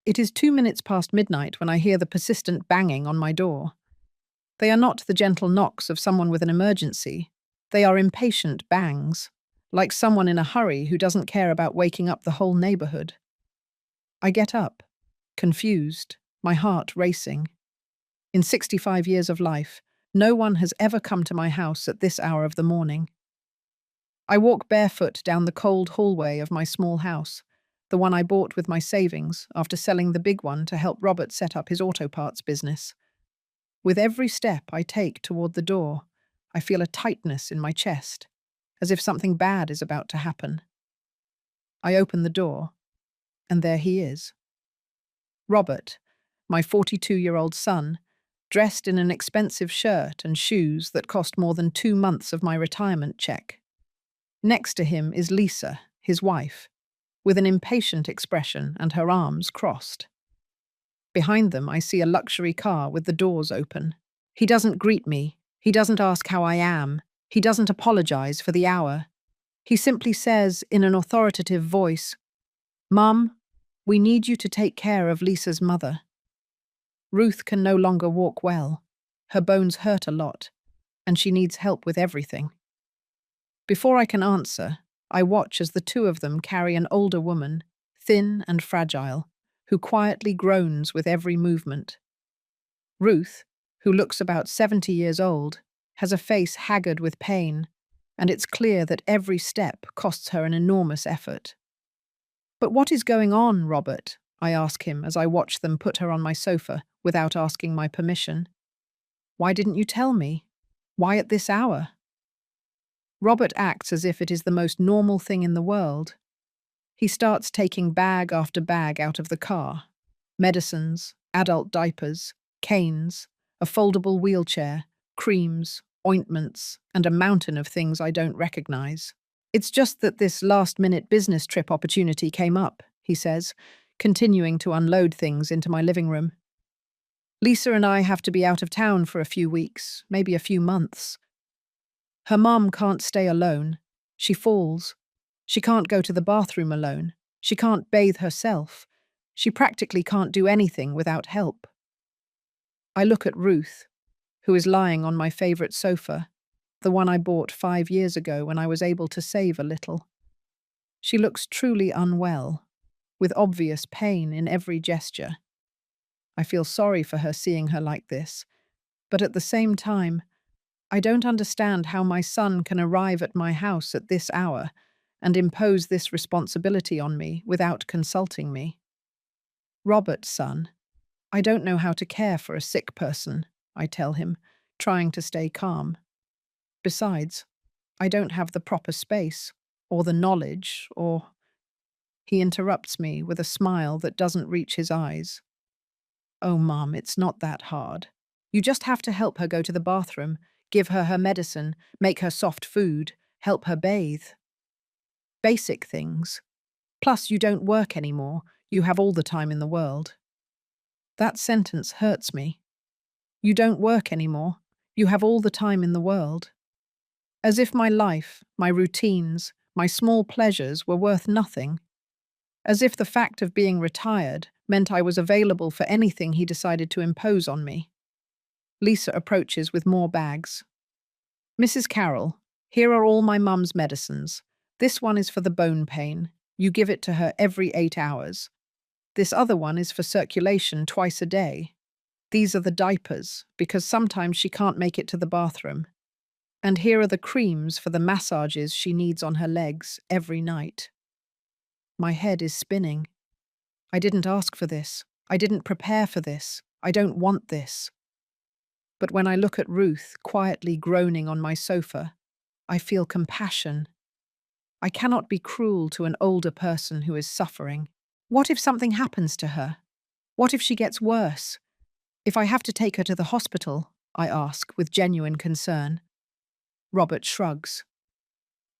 It is 2 minutes past midnight when I hear the persistent banging on my door. They are not the gentle knocks of someone with an emergency. They are impatient bangs, like someone in a hurry who doesn't care about waking up the whole neighborhood. I get up, confused, my heart racing. In 65 years of life, no one has ever come to my house at this hour of the morning. I walk barefoot down the cold hallway of my small house, the one I bought with my savings after selling the big one to help Robert set up his auto parts business. With every step I take toward the door, I feel a tightness in my chest, as if something bad is about to happen. I open the door, and there he is. Robert, my 42-year-old son, dressed in an expensive shirt and shoes that cost more than 2 months of my retirement check. Next to him is Lisa, his wife, with an impatient expression and her arms crossed. Behind them, I see a luxury car with the doors open. He doesn't greet me. He doesn't ask how I am. He doesn't apologize for the hour. He simply says in an authoritative voice, "Mum, we need you to take care of Lisa's mother." Ruth can no longer walk well. Her bones hurt a lot, and she needs help with everything. Before I can answer, I watch as the two of them carry an older woman, thin and fragile, who quietly groans with every movement. Ruth, who looks about 70 years old, has a face haggard with pain, and it's clear that every step costs her an enormous effort. "But what is going on, Robert?" I ask him as I watch them put her on my sofa without asking my permission. "Why didn't you tell me? Why at this hour?" Robert acts as if it is the most normal thing in the world. He starts taking bag after bag out of the car. Medicines, adult diapers, canes, a foldable wheelchair, creams, ointments, and a mountain of things I don't recognize. "It's just that this last-minute business trip opportunity came up," he says, continuing to unload things into my living room. "Lisa and I have to be out of town for a few weeks, maybe a few months. Her mum can't stay alone. She falls. She can't go to the bathroom alone. She can't bathe herself. She practically can't do anything without help." I look at Ruth, who is lying on my favorite sofa, the one I bought 5 years ago when I was able to save a little. She looks truly unwell, with obvious pain in every gesture. I feel sorry for her seeing her like this, but at the same time, I don't understand how my son can arrive at my house at this hour and impose this responsibility on me without consulting me. "Robert's son, I don't know how to care for a sick person," I tell him, trying to stay calm. "Besides, I don't have the proper space, or the knowledge, or—" He interrupts me with a smile that doesn't reach his eyes. "Oh, Mom, it's not that hard. You just have to help her go to the bathroom, give her her medicine, make her soft food, help her bathe. Basic things. Plus, you don't work anymore. You have all the time in the world." That sentence hurts me. You don't work anymore. You have all the time in the world. As if my life, my routines, my small pleasures were worth nothing. As if the fact of being retired meant I was available for anything he decided to impose on me. Lisa approaches with more bags. "Mrs. Carroll, here are all my mum's medicines. This one is for the bone pain. You give it to her every 8 hours. This other one is for circulation twice a day. These are the diapers, because sometimes she can't make it to the bathroom. And here are the creams for the massages she needs on her legs every night." My head is spinning. I didn't ask for this. I didn't prepare for this. I don't want this. But when I look at Ruth quietly groaning on my sofa, I feel compassion. I cannot be cruel to an older person who is suffering. What if something happens to her? What if she gets worse? If I have to take her to the hospital, I ask with genuine concern. Robert shrugs.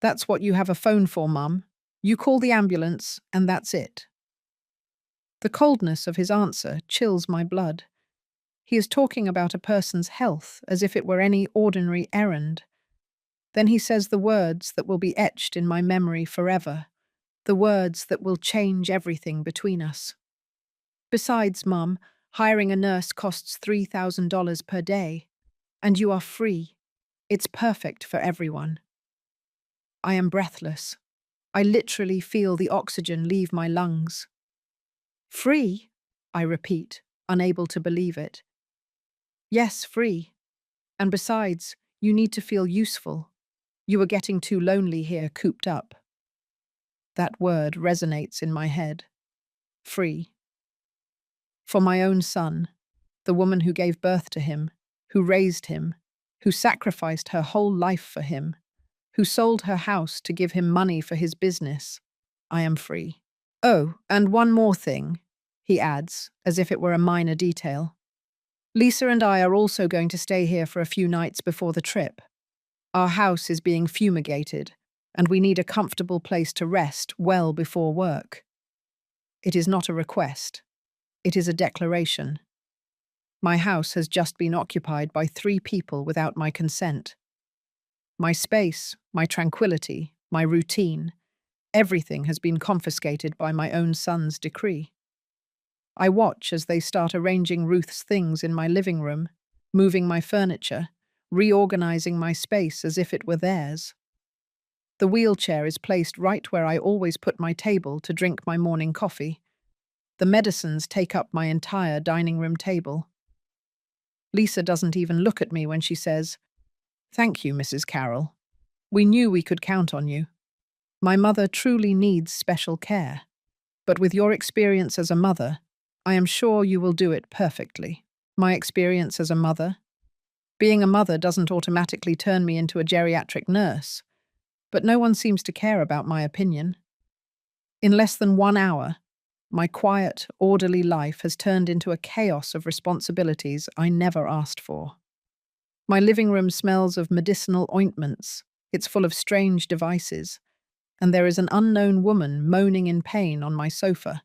"That's what you have a phone for, Mum. You call the ambulance, and that's it." The coldness of his answer chills my blood. He is talking about a person's health as if it were any ordinary errand. Then he says the words that will be etched in my memory forever, the words that will change everything between us. Besides, Mum, hiring a nurse costs $3,000 per day, and you are free. It's perfect for everyone. I am breathless. I literally feel the oxygen leave my lungs. Free? I repeat, unable to believe it. Yes, free. And besides, you need to feel useful. You are getting too lonely here, cooped up. That word resonates in my head. Free. For my own son, the woman who gave birth to him, who raised him, who sacrificed her whole life for him, who sold her house to give him money for his business, I am free. Oh, and one more thing, he adds, as if it were a minor detail. Lisa and I are also going to stay here for a few nights before the trip. Our house is being fumigated, and we need a comfortable place to rest well before work. It is not a request. It is a declaration. My house has just been occupied by 3 people without my consent. My space, my tranquility, my routine, everything has been confiscated by my own son's decree. I watch as they start arranging Ruth's things in my living room, moving my furniture, reorganizing my space as if it were theirs. The wheelchair is placed right where I always put my table to drink my morning coffee. The medicines take up my entire dining room table. Lisa doesn't even look at me when she says, "Thank you, Mrs. Carroll. We knew we could count on you. My mother truly needs special care, but with your experience as a mother, I am sure you will do it perfectly." My experience as a mother? Being a mother doesn't automatically turn me into a geriatric nurse, but no one seems to care about my opinion. In less than 1 hour, my quiet, orderly life has turned into a chaos of responsibilities I never asked for. My living room smells of medicinal ointments, it's full of strange devices, and there is an unknown woman moaning in pain on my sofa.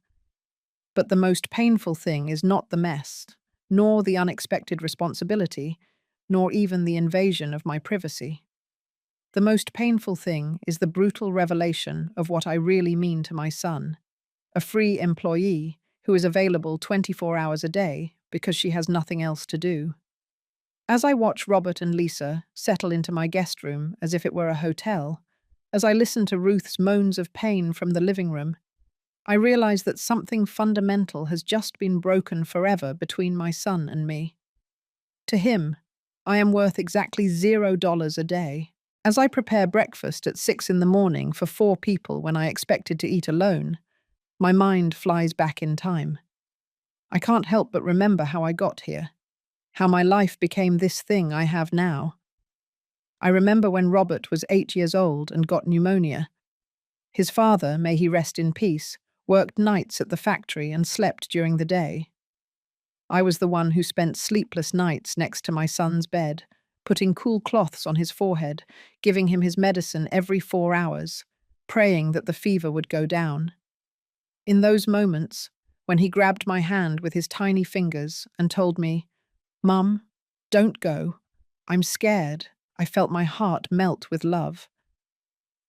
But the most painful thing is not the mess, nor the unexpected responsibility, nor even the invasion of my privacy. The most painful thing is the brutal revelation of what I really mean to my son, a free employee who is available 24 hours a day because she has nothing else to do. As I watch Robert and Lisa settle into my guest room as if it were a hotel, as I listen to Ruth's moans of pain from the living room, I realize that something fundamental has just been broken forever between my son and me. To him, I am worth exactly $0 a day. As I prepare breakfast at 6 in the morning for 4 people when I expected to eat alone, my mind flies back in time. I can't help but remember how I got here, how my life became this thing I have now. I remember when Robert was 8 years old and got pneumonia. His father, may he rest in peace, worked nights at the factory and slept during the day. I was the one who spent sleepless nights next to my son's bed, putting cool cloths on his forehead, giving him his medicine every 4 hours, praying that the fever would go down. In those moments, when he grabbed my hand with his tiny fingers and told me, "Mum, don't go. I'm scared," I felt my heart melt with love.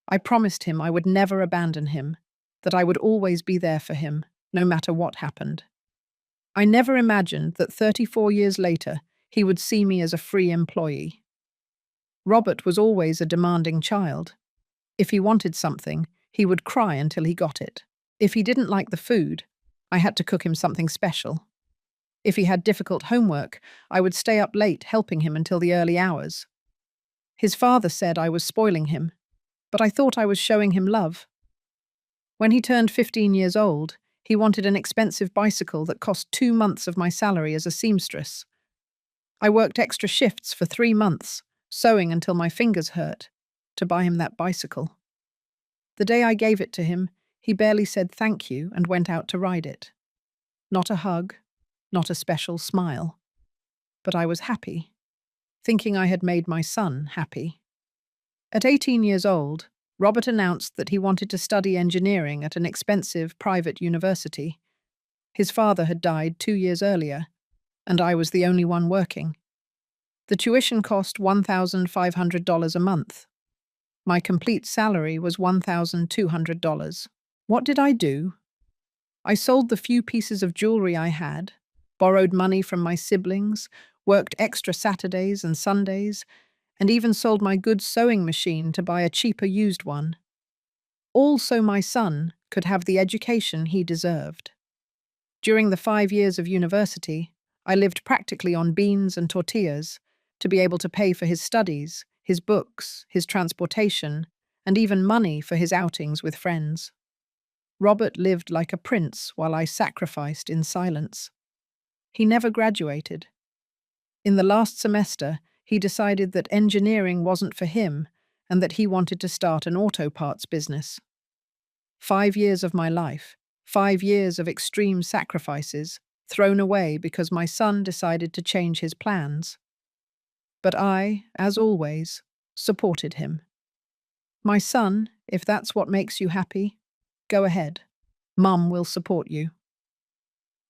I promised him I would never abandon him, that I would always be there for him, no matter what happened. I never imagined that 34 years later, he would see me as a free employee. Robert was always a demanding child. If he wanted something, he would cry until he got it. If he didn't like the food, I had to cook him something special. If he had difficult homework, I would stay up late helping him until the early hours. His father said I was spoiling him, but I thought I was showing him love. When he turned 15 years old, he wanted an expensive bicycle that cost 2 months of my salary as a seamstress. I worked extra shifts for 3 months, sewing until my fingers hurt, to buy him that bicycle. The day I gave it to him, he barely said thank you and went out to ride it. Not a hug, not a special smile. But I was happy, thinking I had made my son happy. At 18 years old, Robert announced that he wanted to study engineering at an expensive private university. His father had died 2 years earlier, and I was the only one working. The tuition cost $1,500 a month. My complete salary was $1,200. What did I do? I sold the few pieces of jewelry I had, borrowed money from my siblings, worked extra Saturdays and Sundays, and even sold my good sewing machine to buy a cheaper used one. All so my son could have the education he deserved. During the 5 years of university, I lived practically on beans and tortillas to be able to pay for his studies, his books, his transportation, and even money for his outings with friends. Robert lived like a prince while I sacrificed in silence. He never graduated. In the last semester, he decided that engineering wasn't for him and that he wanted to start an auto parts business. 5 years of my life, 5 years of extreme sacrifices, thrown away because my son decided to change his plans. But I, as always, supported him. My son, if that's what makes you happy, go ahead. Mum will support you.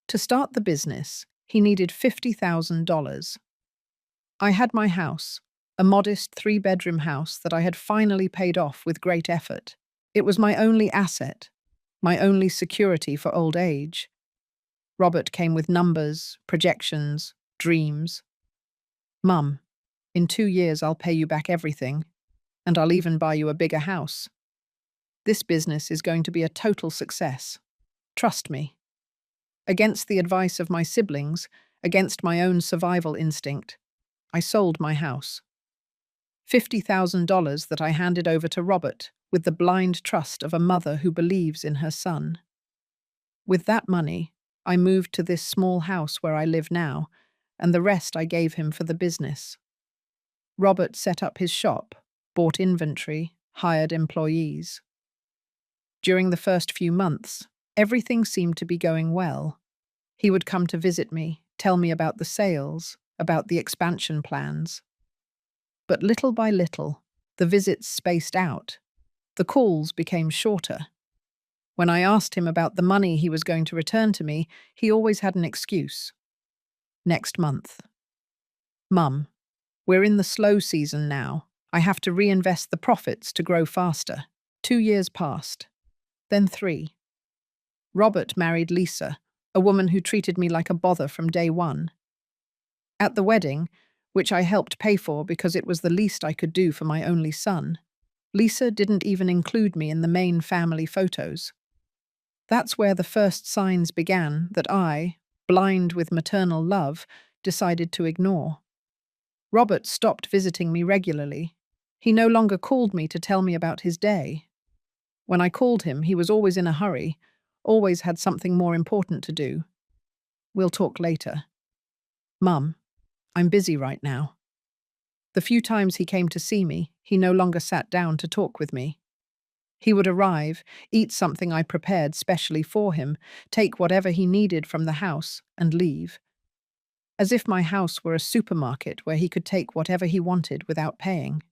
To start the business, he needed $50,000. I had my house, a modest 3-bedroom house that I had finally paid off with great effort. It was my only asset, my only security for old age. Robert came with numbers, projections, dreams. Mum, in 2 years I'll pay you back everything, and I'll even buy you a bigger house. This business is going to be a total success. Trust me. Against the advice of my siblings, against my own survival instinct, I sold my house. $50,000 that I handed over to Robert with the blind trust of a mother who believes in her son. With that money, I moved to this small house where I live now, and the rest I gave him for the business. Robert set up his shop, bought inventory, hired employees. During the first few months, everything seemed to be going well. He would come to visit me, tell me about the sales, about the expansion plans. But little by little, the visits spaced out. The calls became shorter. When I asked him about the money he was going to return to me, he always had an excuse. Next month. Mum, we're in the slow season now. I have to reinvest the profits to grow faster. 2 years passed. Then 3. Robert married Lisa, a woman who treated me like a bother from day one. At the wedding, which I helped pay for because it was the least I could do for my only son, Lisa didn't even include me in the main family photos. That's where the first signs began that I, blind with maternal love, decided to ignore. Robert stopped visiting me regularly. He no longer called me to tell me about his day. When I called him, he was always in a hurry, always had something more important to do. We'll talk later. Mum, I'm busy right now. The few times he came to see me, he no longer sat down to talk with me. He would arrive, eat something I prepared specially for him, take whatever he needed from the house, and leave. As if my house were a supermarket where he could take whatever he wanted without paying.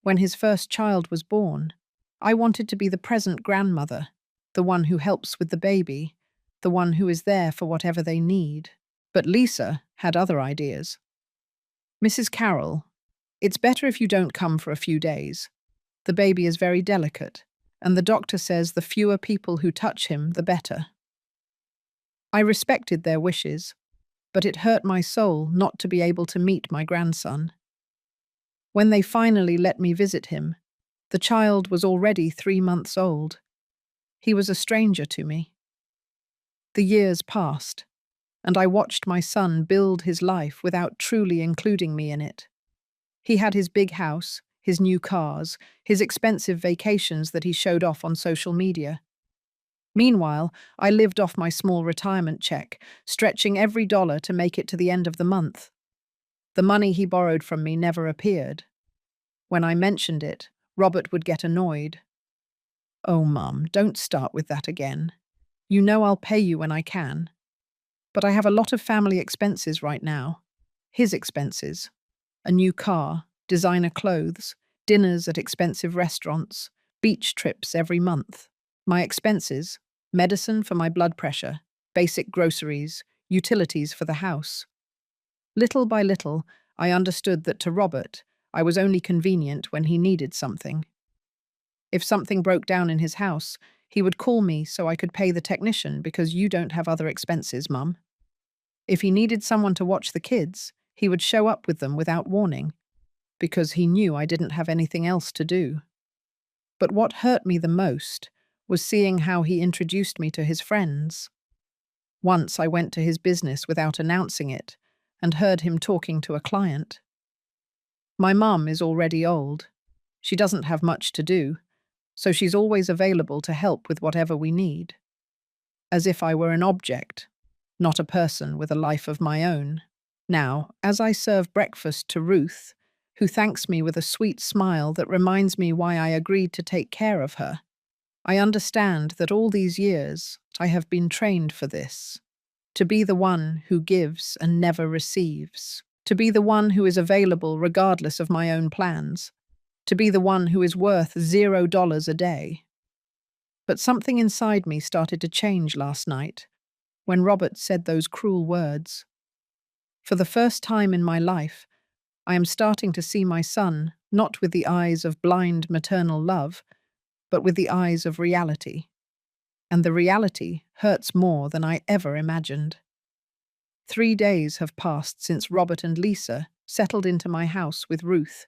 When his first child was born, I wanted to be the present grandmother, the one who helps with the baby, the one who is there for whatever they need. But Lisa had other ideas. Mrs. Carroll, it's better if you don't come for a few days. The baby is very delicate, and the doctor says the fewer people who touch him, the better. I respected their wishes, but it hurt my soul not to be able to meet my grandson. When they finally let me visit him, the child was already 3 months old. He was a stranger to me. The years passed, and I watched my son build his life without truly including me in it. He had his big house, his new cars, his expensive vacations that he showed off on social media. Meanwhile, I lived off my small retirement check, stretching every dollar to make it to the end of the month. The money he borrowed from me never appeared. When I mentioned it, Robert would get annoyed. Oh, Mum, don't start with that again. You know I'll pay you when I can. But I have a lot of family expenses right now. His expenses. A new car, designer clothes, dinners at expensive restaurants, beach trips every month. My expenses, medicine for my blood pressure, basic groceries, utilities for the house. Little by little, I understood that to Robert, I was only convenient when he needed something. If something broke down in his house, He would call me so I could pay the technician because you don't have other expenses, Mum. If he needed someone to watch the kids, he would show up with them without warning, because he knew I didn't have anything else to do. But what hurt me the most was seeing how he introduced me to his friends. Once I went to his business without announcing it and heard him talking to a client. My mum is already old. She doesn't have much to do, so she's always available to help with whatever we need. As if I were an object, not a person with a life of my own. Now, as I serve breakfast to Ruth, who thanks me with a sweet smile that reminds me why I agreed to take care of her, I understand that all these years I have been trained for this. To be the one who gives and never receives. To be the one who is available regardless of my own plans. To be the one who is worth $0 a day. But something inside me started to change last night when Robert said those cruel words. For the first time in my life, I am starting to see my son not with the eyes of blind maternal love, but with the eyes of reality. And the reality hurts more than I ever imagined. 3 days have passed since Robert and Lisa settled into my house with Ruth.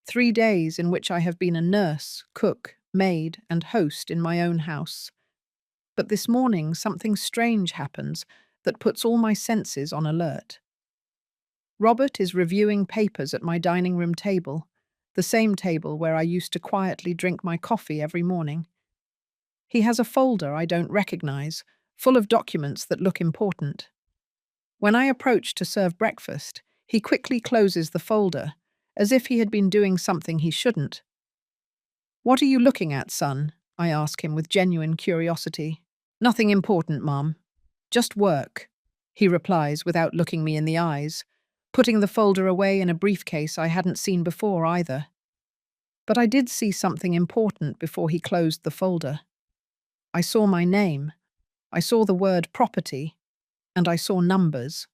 3 days in which I have been a nurse, cook, maid, and host in my own house. But this morning something strange happens that puts all my senses on alert. Robert is reviewing papers at my dining room table, the same table where I used to quietly drink my coffee every morning. He has a folder I don't recognize, full of documents that look important. When I approach to serve breakfast, he quickly closes the folder, as if he had been doing something he shouldn't. "What are you looking at, son?" I ask him with genuine curiosity. "Nothing important, Mom. Just work," he replies without looking me in the eyes, putting the folder away in a briefcase I hadn't seen before either. But I did see something important before he closed the folder. I saw my name, I saw the word property, and I saw numbers.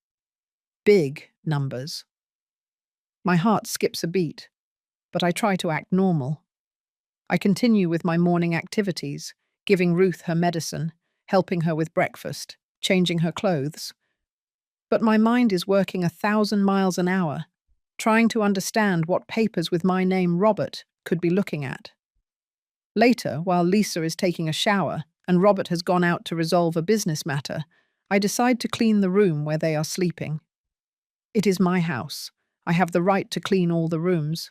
Big numbers. My heart skips a beat, but I try to act normal. I continue with my morning activities, giving Ruth her medicine, helping her with breakfast, changing her clothes. But my mind is working 1,000 miles an hour, trying to understand what papers with my name Robert could be looking at. Later, while Lisa is taking a shower and Robert has gone out to resolve a business matter, I decide to clean the room where they are sleeping. It is my house. I have the right to clean all the rooms.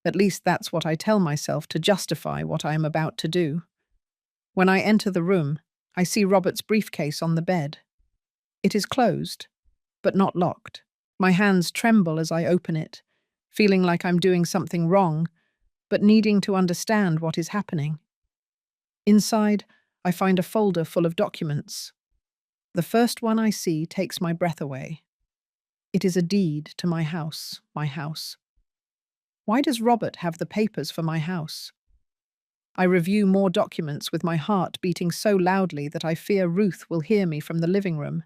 At least that's what I tell myself to justify what I am about to do. When I enter the room, I see Robert's briefcase on the bed. It is closed, but not locked. My hands tremble as I open it, feeling like I'm doing something wrong, but needing to understand what is happening. Inside, I find a folder full of documents. The first one I see takes my breath away. It is a deed to my house, my house. Why does Robert have the papers for my house? I review more documents with my heart beating so loudly that I fear Ruth will hear me from the living room.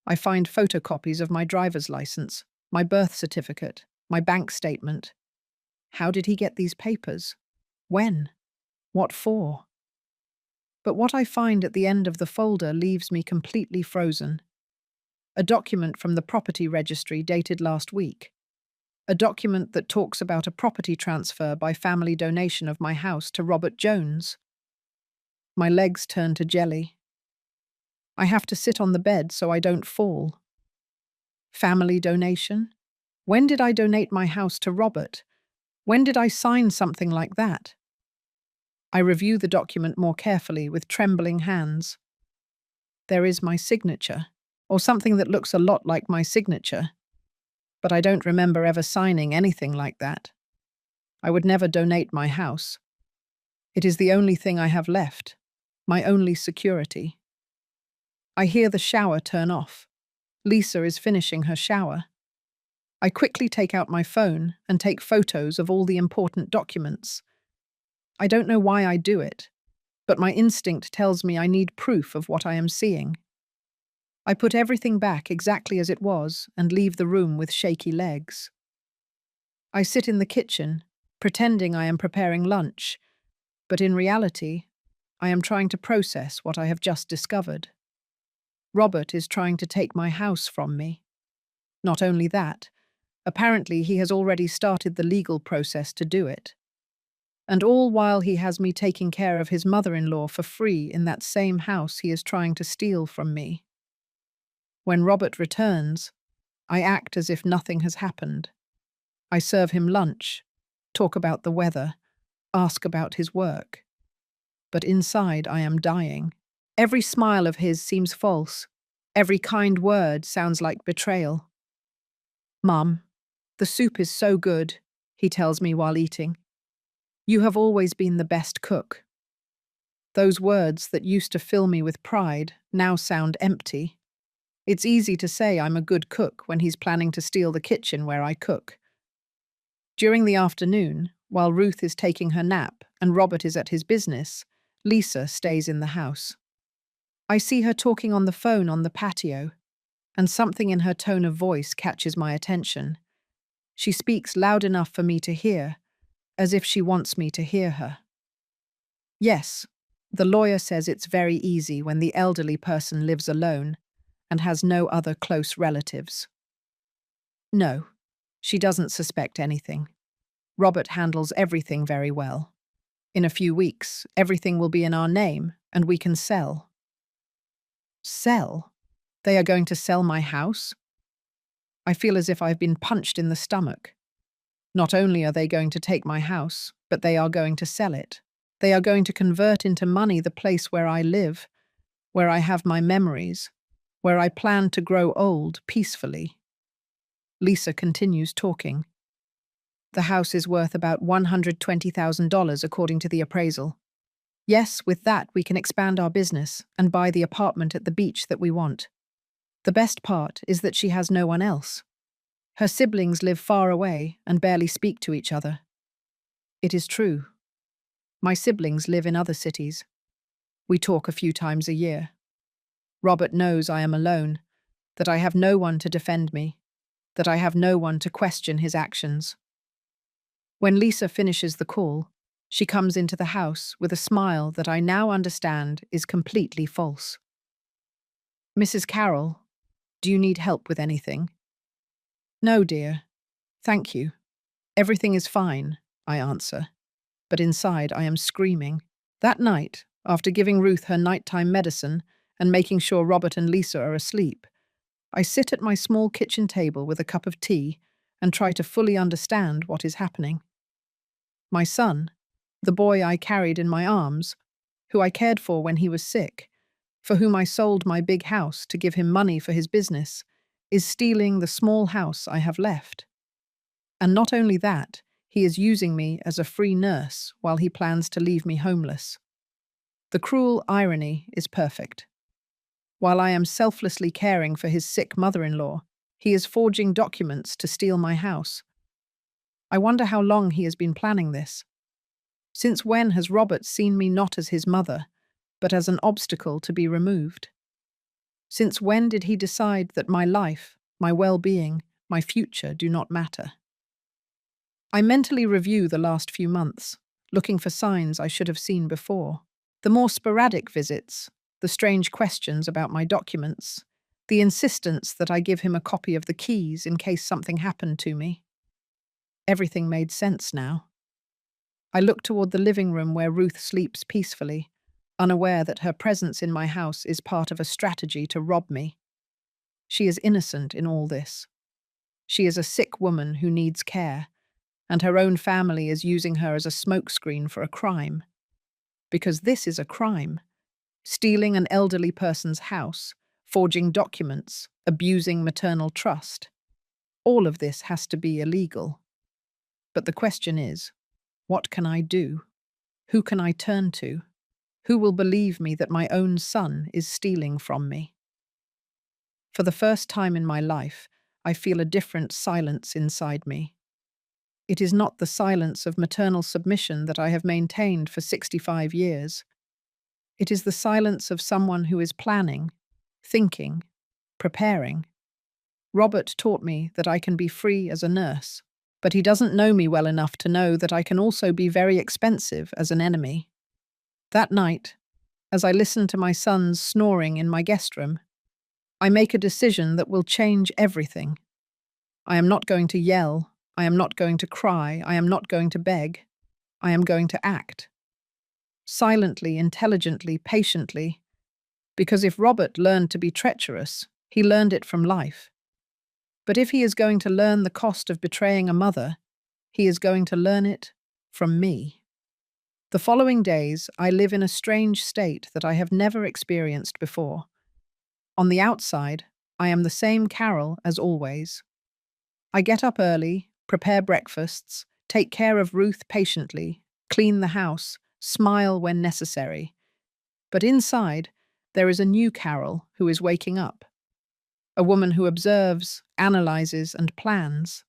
I find photocopies of my driver's license, my birth certificate, my bank statement. How did he get these papers? When? What for? But what I find at the end of the folder leaves me completely frozen. A document from the property registry dated last week. A document that talks about a property transfer by family donation of my house to Robert Jones. My legs turn to jelly. I have to sit on the bed so I don't fall. Family donation? When did I donate my house to Robert? When did I sign something like that? I review the document more carefully with trembling hands. There is my signature, or something that looks a lot like my signature. But I don't remember ever signing anything like that. I would never donate my house. It is the only thing I have left, my only security. I hear the shower turn off. Lisa is finishing her shower. I quickly take out my phone and take photos of all the important documents. I don't know why I do it, but my instinct tells me I need proof of what I am seeing. I put everything back exactly as it was and leave the room with shaky legs. I sit in the kitchen, pretending I am preparing lunch, but in reality, I am trying to process what I have just discovered. Robert is trying to take my house from me. Not only that, apparently he has already started the legal process to do it. And all while he has me taking care of his mother-in-law for free in that same house he is trying to steal from me. When Robert returns, I act as if nothing has happened. I serve him lunch, talk about the weather, ask about his work. But inside I am dying. Every smile of his seems false. Every kind word sounds like betrayal. "Mum, the soup is so good," he tells me while eating. "You have always been the best cook." Those words that used to fill me with pride now sound empty. It's easy to say I'm a good cook when he's planning to steal the kitchen where I cook. During the afternoon, while Ruth is taking her nap and Robert is at his business, Lisa stays in the house. I see her talking on the phone on the patio, and something in her tone of voice catches my attention. She speaks loud enough for me to hear, as if she wants me to hear her. "Yes, the lawyer says it's very easy when the elderly person lives alone and has no other close relatives." No, she doesn't suspect anything. Robert handles everything very well. In a few weeks, everything will be in our name, and we can sell. Sell? They are going to sell my house? I feel as if I've been punched in the stomach. Not only are they going to take my house, but they are going to sell it. They are going to convert into money the place where I live, where I have my memories, where I plan to grow old peacefully. Lisa continues talking. "The house is worth about $120,000 according to the appraisal. Yes, with that we can expand our business and buy the apartment at the beach that we want. The best part is that she has no one else. Her siblings live far away and barely speak to each other." It is true. My siblings live in other cities. We talk a few times a year. Robert knows I am alone, that I have no one to defend me, that I have no one to question his actions. When Lisa finishes the call, she comes into the house with a smile that I now understand is completely false. "Mrs. Carroll, do you need help with anything?" "No, dear. Thank you. Everything is fine," I answer. But inside I am screaming. That night, after giving Ruth her nighttime medicine and making sure Robert and Lisa are asleep, I sit at my small kitchen table with a cup of tea and try to fully understand what is happening. My son, the boy I carried in my arms, who I cared for when he was sick, for whom I sold my big house to give him money for his business, is stealing the small house I have left. And not only that, he is using me as a free nurse while he plans to leave me homeless. The cruel irony is perfect. While I am selflessly caring for his sick mother-in-law, he is forging documents to steal my house. I wonder how long he has been planning this. Since when has Robert seen me not as his mother, but as an obstacle to be removed? Since when did he decide that my life, my well-being, my future do not matter? I mentally review the last few months, looking for signs I should have seen before. The more sporadic visits, the strange questions about my documents, the insistence that I give him a copy of the keys in case something happened to me. Everything made sense now. I look toward the living room where Ruth sleeps peacefully, unaware that her presence in my house is part of a strategy to rob me. She is innocent in all this. She is a sick woman who needs care, and her own family is using her as a smokescreen for a crime. Because this is a crime. Stealing an elderly person's house, forging documents, abusing maternal trust. All of this has to be illegal. But the question is, what can I do? Who can I turn to? Who will believe me that my own son is stealing from me? For the first time in my life, I feel a different silence inside me. It is not the silence of maternal submission that I have maintained for 65 years. It is the silence of someone who is planning, thinking, preparing. Robert taught me that I can be free as a nurse, but he doesn't know me well enough to know that I can also be very expensive as an enemy. That night, As I listen to my sons snoring in my guest room, I make a decision that will change everything. I am not going to yell. I am not going to cry. I am not going to beg. I am going to act. Silently, intelligently, patiently. Because if Robert learned to be treacherous, he learned it from life. But if he is going to learn the cost of betraying a mother, he is going to learn it from me. The following days, I live in a strange state that I have never experienced before. On the outside, I am the same Carol as always. I get up early, prepare breakfasts, take care of Ruth patiently, clean the house, smile when necessary. But inside, there is a new Carol who is waking up. A woman who observes, analyzes, and plans.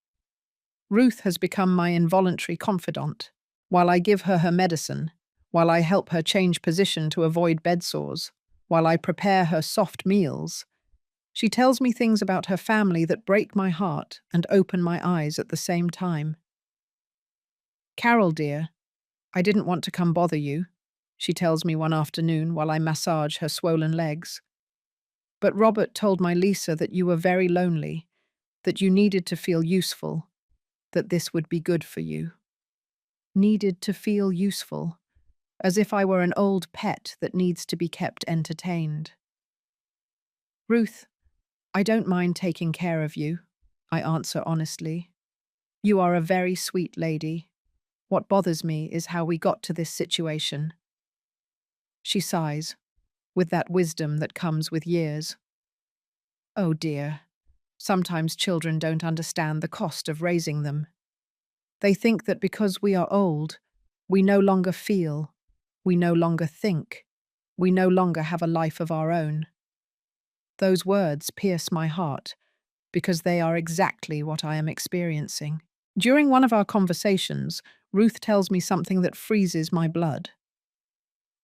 Ruth has become my involuntary confidant. While I give her her medicine, while I help her change position to avoid bed sores, while I prepare her soft meals, she tells me things about her family that break my heart and open my eyes at the same time. "Carol, dear, I didn't want to come bother you," she tells me one afternoon while I massage her swollen legs. "But Robert told my Lisa that you were very lonely, that you needed to feel useful, that this would be good for you." Needed to feel useful, as if I were an old pet that needs to be kept entertained. "Ruth, I don't mind taking care of you," I answer honestly. "You are a very sweet lady. What bothers me is how we got to this situation." She sighs, with that wisdom that comes with years. "Oh dear, sometimes children don't understand the cost of raising them. They think that because we are old, we no longer feel, we no longer think, we no longer have a life of our own." Those words pierce my heart because they are exactly what I am experiencing. During one of our conversations, Ruth tells me something that freezes my blood.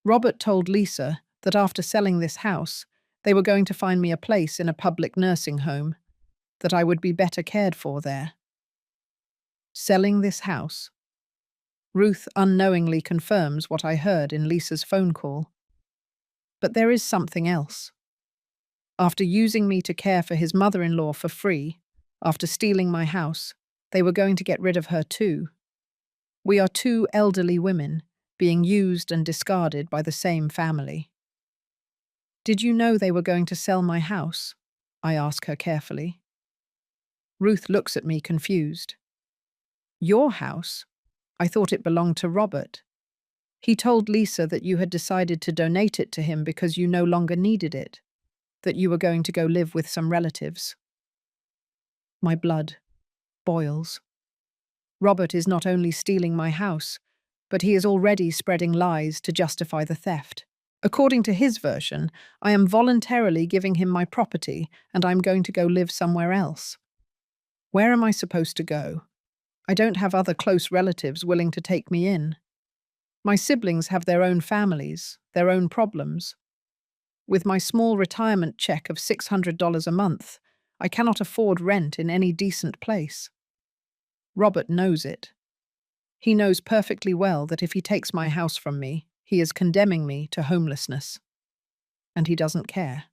Robert told Lisa that after selling this house, they were going to find me a place in a public nursing home, that I would be better cared for there. Selling this house. Ruth unknowingly confirms what I heard in Lisa's phone call. But there is something else. After using me to care for his mother-in-law for free, after stealing my house, they were going to get rid of her too. We are two elderly women being used and discarded by the same family. "Did you know they were going to sell my house?" I ask her carefully. Ruth looks at me confused. "Your house? I thought it belonged to Robert. He told Lisa that you had decided to donate it to him because you no longer needed it, that you were going to go live with some relatives." My blood boils. Robert is not only stealing my house, but he is already spreading lies to justify the theft. According to his version, I am voluntarily giving him my property and I'm going to go live somewhere else. Where am I supposed to go? I don't have other close relatives willing to take me in. My siblings have their own families, their own problems. With my small retirement check of $600 a month, I cannot afford rent in any decent place. Robert knows it. He knows perfectly well that if he takes my house from me, he is condemning me to homelessness. And he doesn't care.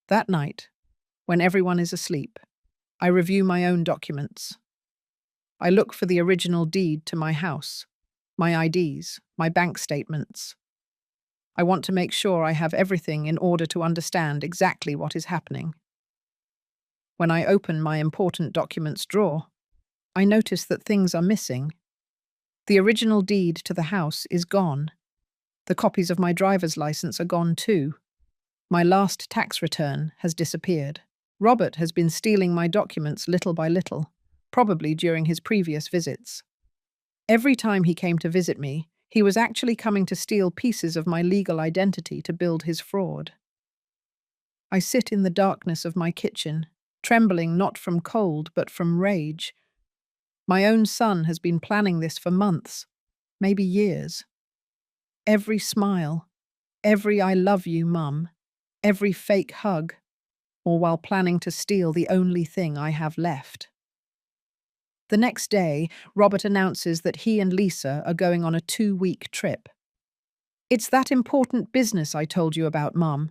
That night, when everyone is asleep, I review my own documents. I look for the original deed to my house, my IDs, my bank statements. I want to make sure I have everything in order to understand exactly what is happening. When I open my important documents drawer, I notice that things are missing. The original deed to the house is gone. The copies of my driver's license are gone too. My last tax return has disappeared. Robert has been stealing my documents little by little, probably during his previous visits. Every time he came to visit me, he was actually coming to steal pieces of my legal identity to build his fraud. I sit in the darkness of my kitchen, trembling not from cold but from rage. My own son has been planning this for months, maybe years. Every smile, every "I love you, Mum," every fake hug, all while planning to steal the only thing I have left. The next day, Robert announces that he and Lisa are going on a 2-week trip. It's that important business I told you about, Mum.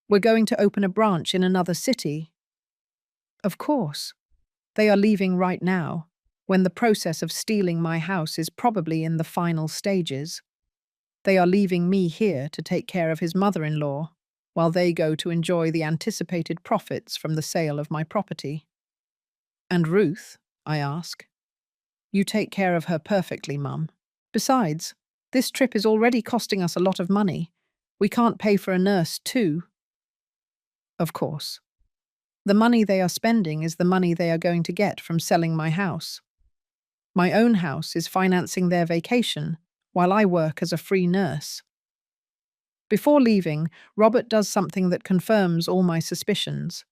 We're going to open a branch in another city. Of course. They are leaving right now, when the process of stealing my house is probably in the final stages. They are leaving me here to take care of his mother-in-law, while they go to enjoy the anticipated profits from the sale of my property. And Ruth? I ask. You take care of her perfectly, Mum. Besides, this trip is already costing us a lot of money. We can't pay for a nurse, too. Of course. The money they are spending is the money they are going to get from selling my house. My own house is financing their vacation, while I work as a free nurse. Before leaving, Robert does something that confirms all my suspicions.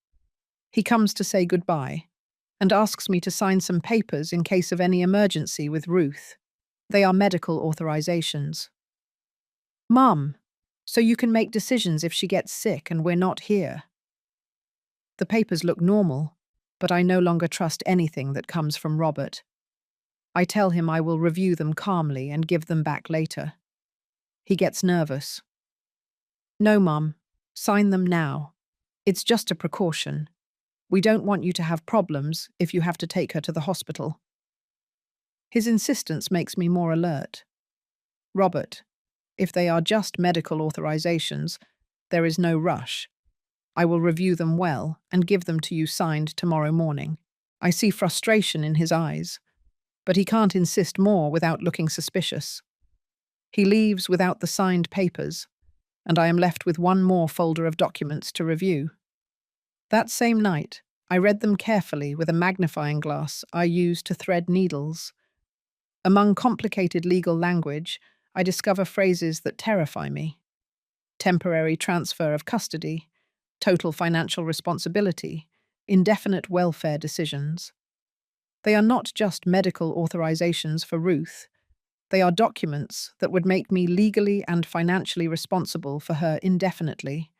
He comes to say goodbye, and asks me to sign some papers in case of any emergency with Ruth. They are medical authorizations. Mum, so you can make decisions if she gets sick and we're not here. The papers look normal, but I no longer trust anything that comes from Robert. I tell him I will review them calmly and give them back later. He gets nervous. No, Mum, sign them now. It's just a precaution. We don't want you to have problems if you have to take her to the hospital. His insistence makes me more alert. Robert, if they are just medical authorizations, there is no rush. I will review them well and give them to you signed tomorrow morning. I see frustration in his eyes, but he can't insist more without looking suspicious. He leaves without the signed papers, and I am left with one more folder of documents to review. That same night, I read them carefully with a magnifying glass I use to thread needles. Among complicated legal language, I discover phrases that terrify me. Temporary transfer of custody, total financial responsibility, indefinite welfare decisions. They are not just medical authorizations for Ruth. They are documents that would make me legally and financially responsible for her indefinitely.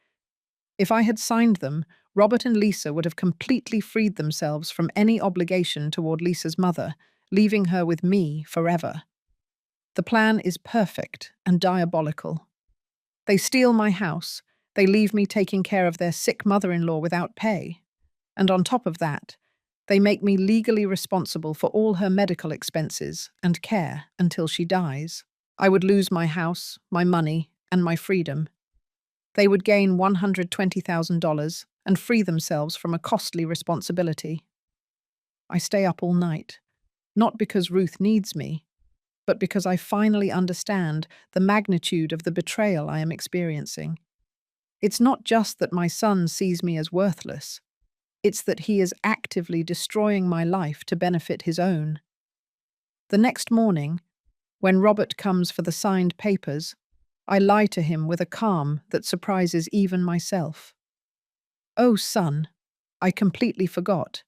If I had signed them, Robert and Lisa would have completely freed themselves from any obligation toward Lisa's mother, leaving her with me forever. The plan is perfect and diabolical. They steal my house, they leave me taking care of their sick mother-in-law without pay, and on top of that, they make me legally responsible for all her medical expenses and care until she dies. I would lose my house, my money, and my freedom. They would gain $120,000 and free themselves from a costly responsibility. I stay up all night, not because Ruth needs me, but because I finally understand the magnitude of the betrayal I am experiencing. It's not just that my son sees me as worthless. It's that he is actively destroying my life to benefit his own. The next morning, when Robert comes for the signed papers, I lie to him with a calm that surprises even myself. Oh, son, I completely forgot.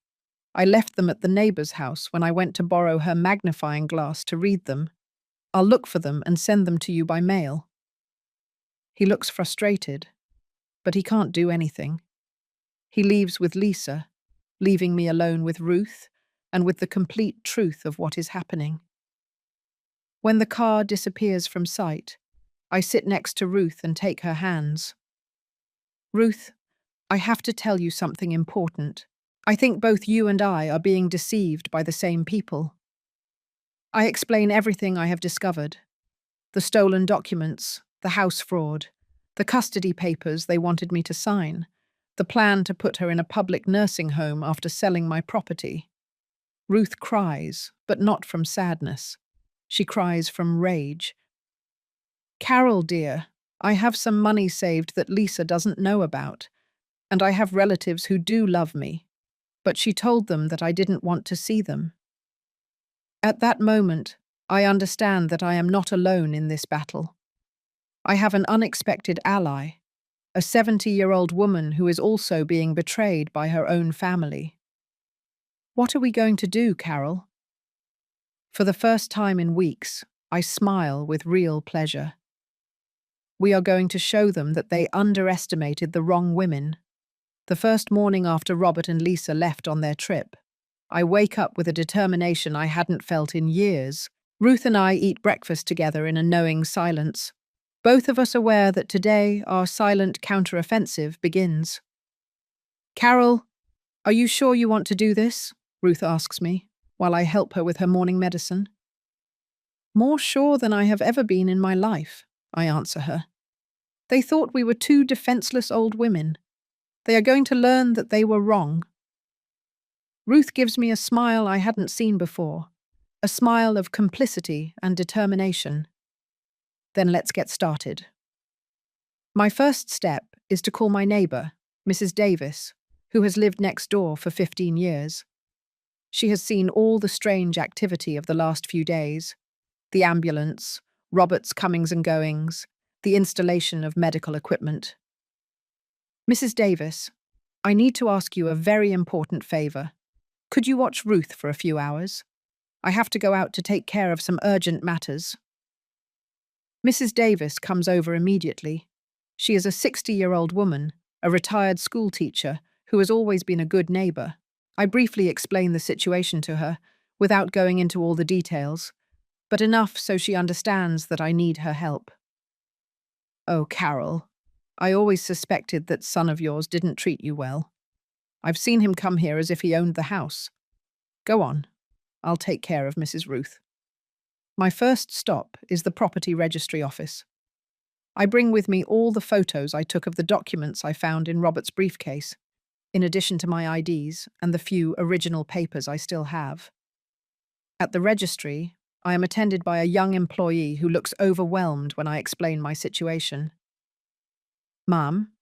I left them at the neighbor's house when I went to borrow her magnifying glass to read them. I'll look for them and send them to you by mail. He looks frustrated, but he can't do anything. He leaves with Lisa, leaving me alone with Ruth and with the complete truth of what is happening. When the car disappears from sight, I sit next to Ruth and take her hands. Ruth, I have to tell you something important. I think both you and I are being deceived by the same people. I explain everything I have discovered. The stolen documents, the house fraud, the custody papers they wanted me to sign, the plan to put her in a public nursing home after selling my property. Ruth cries, but not from sadness. She cries from rage. Carol, dear, I have some money saved that Lisa doesn't know about, and I have relatives who do love me, but she told them that I didn't want to see them. At that moment, I understand that I am not alone in this battle. I have an unexpected ally, a 70-year-old woman who is also being betrayed by her own family. What are we going to do, Carol? For the first time in weeks, I smile with real pleasure. We are going to show them that they underestimated the wrong women. The first morning after Robert and Lisa left on their trip, I wake up with a determination I hadn't felt in years. Ruth and I eat breakfast together in a knowing silence. both of us aware that today our silent counteroffensive begins. Carol, are you sure you want to do this? Ruth asks me, while I help her with her morning medicine. More sure than I have ever been in my life, I answer her. They thought we were two defenseless old women. They are going to learn that they were wrong. Ruth gives me a smile I hadn't seen before, a smile of complicity and determination. Then let's get started. My first step is to call my neighbour, Mrs. Davis, who has lived next door for 15 years. She has seen all the strange activity of the last few days: the ambulance, Robert's comings and goings, the installation of medical equipment. Mrs. Davis, I need to ask you a very important favour. Could you watch Ruth for a few hours? I have to go out to take care of some urgent matters. Mrs. Davis comes over immediately. She is a 60-year-old woman, a retired school teacher, who has always been a good neighbour. I briefly explain the situation to her, without going into all the details, but enough so she understands that I need her help. Oh, Carol, I always suspected that son of yours didn't treat you well. I've seen him come here as if he owned the house. Go on. I'll take care of Mrs. Ruth. My first stop is the property registry office. I bring with me all the photos I took of the documents I found in Robert's briefcase, in addition to my IDs and the few original papers I still have. At the registry, I am attended by a young employee who looks overwhelmed when I explain my situation. Ma'am,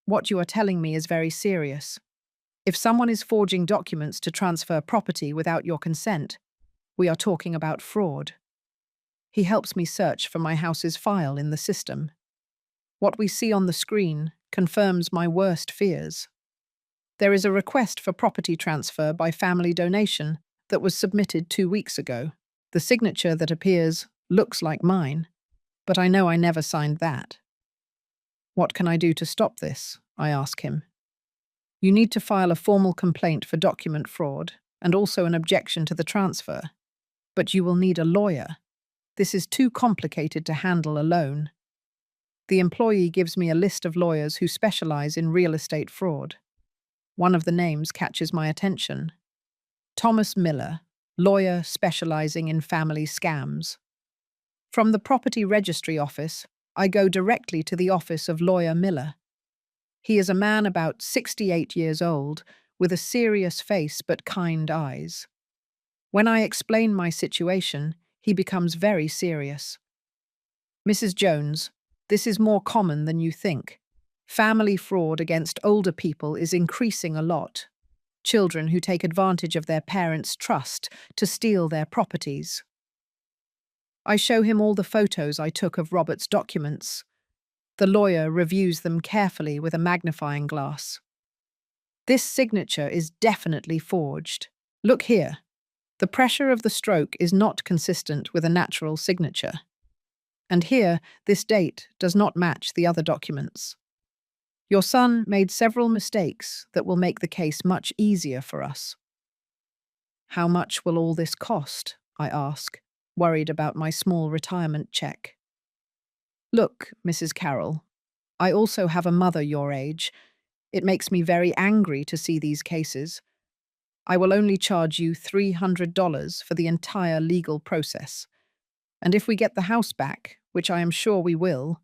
what you are telling me is very serious. If someone is forging documents to transfer property without your consent, we are talking about fraud. He helps me search for my house's file in the system. What we see on the screen confirms my worst fears. There is a request for property transfer by family donation that was submitted 2 weeks ago. The signature that appears looks like mine, but I know I never signed that. What can I do to stop this? I ask him. You need to file a formal complaint for document fraud and also an objection to the transfer. But you will need a lawyer. This is too complicated to handle alone. The employee gives me a list of lawyers who specialize in real estate fraud. One of the names catches my attention. Thomas Miller, lawyer specializing in family scams. From the property registry office, I go directly to the office of lawyer Miller. He is a man about 68 years old, with a serious face but kind eyes. When I explain my situation, he becomes very serious. Mrs. Jones, this is more common than you think. Family fraud against older people is increasing a lot. Children who take advantage of their parents' trust to steal their properties. I show him all the photos I took of Robert's documents. The lawyer reviews them carefully with a magnifying glass. This signature is definitely forged. Look here. The pressure of the stroke is not consistent with a natural signature. And here, this date does not match the other documents. Your son made several mistakes that will make the case much easier for us. How much will all this cost? I ask, worried about my small retirement check. Look, Mrs. Carroll, I also have a mother your age. It makes me very angry to see these cases. I will only charge you $300 for the entire legal process. And if we get the house back, which I am sure we will,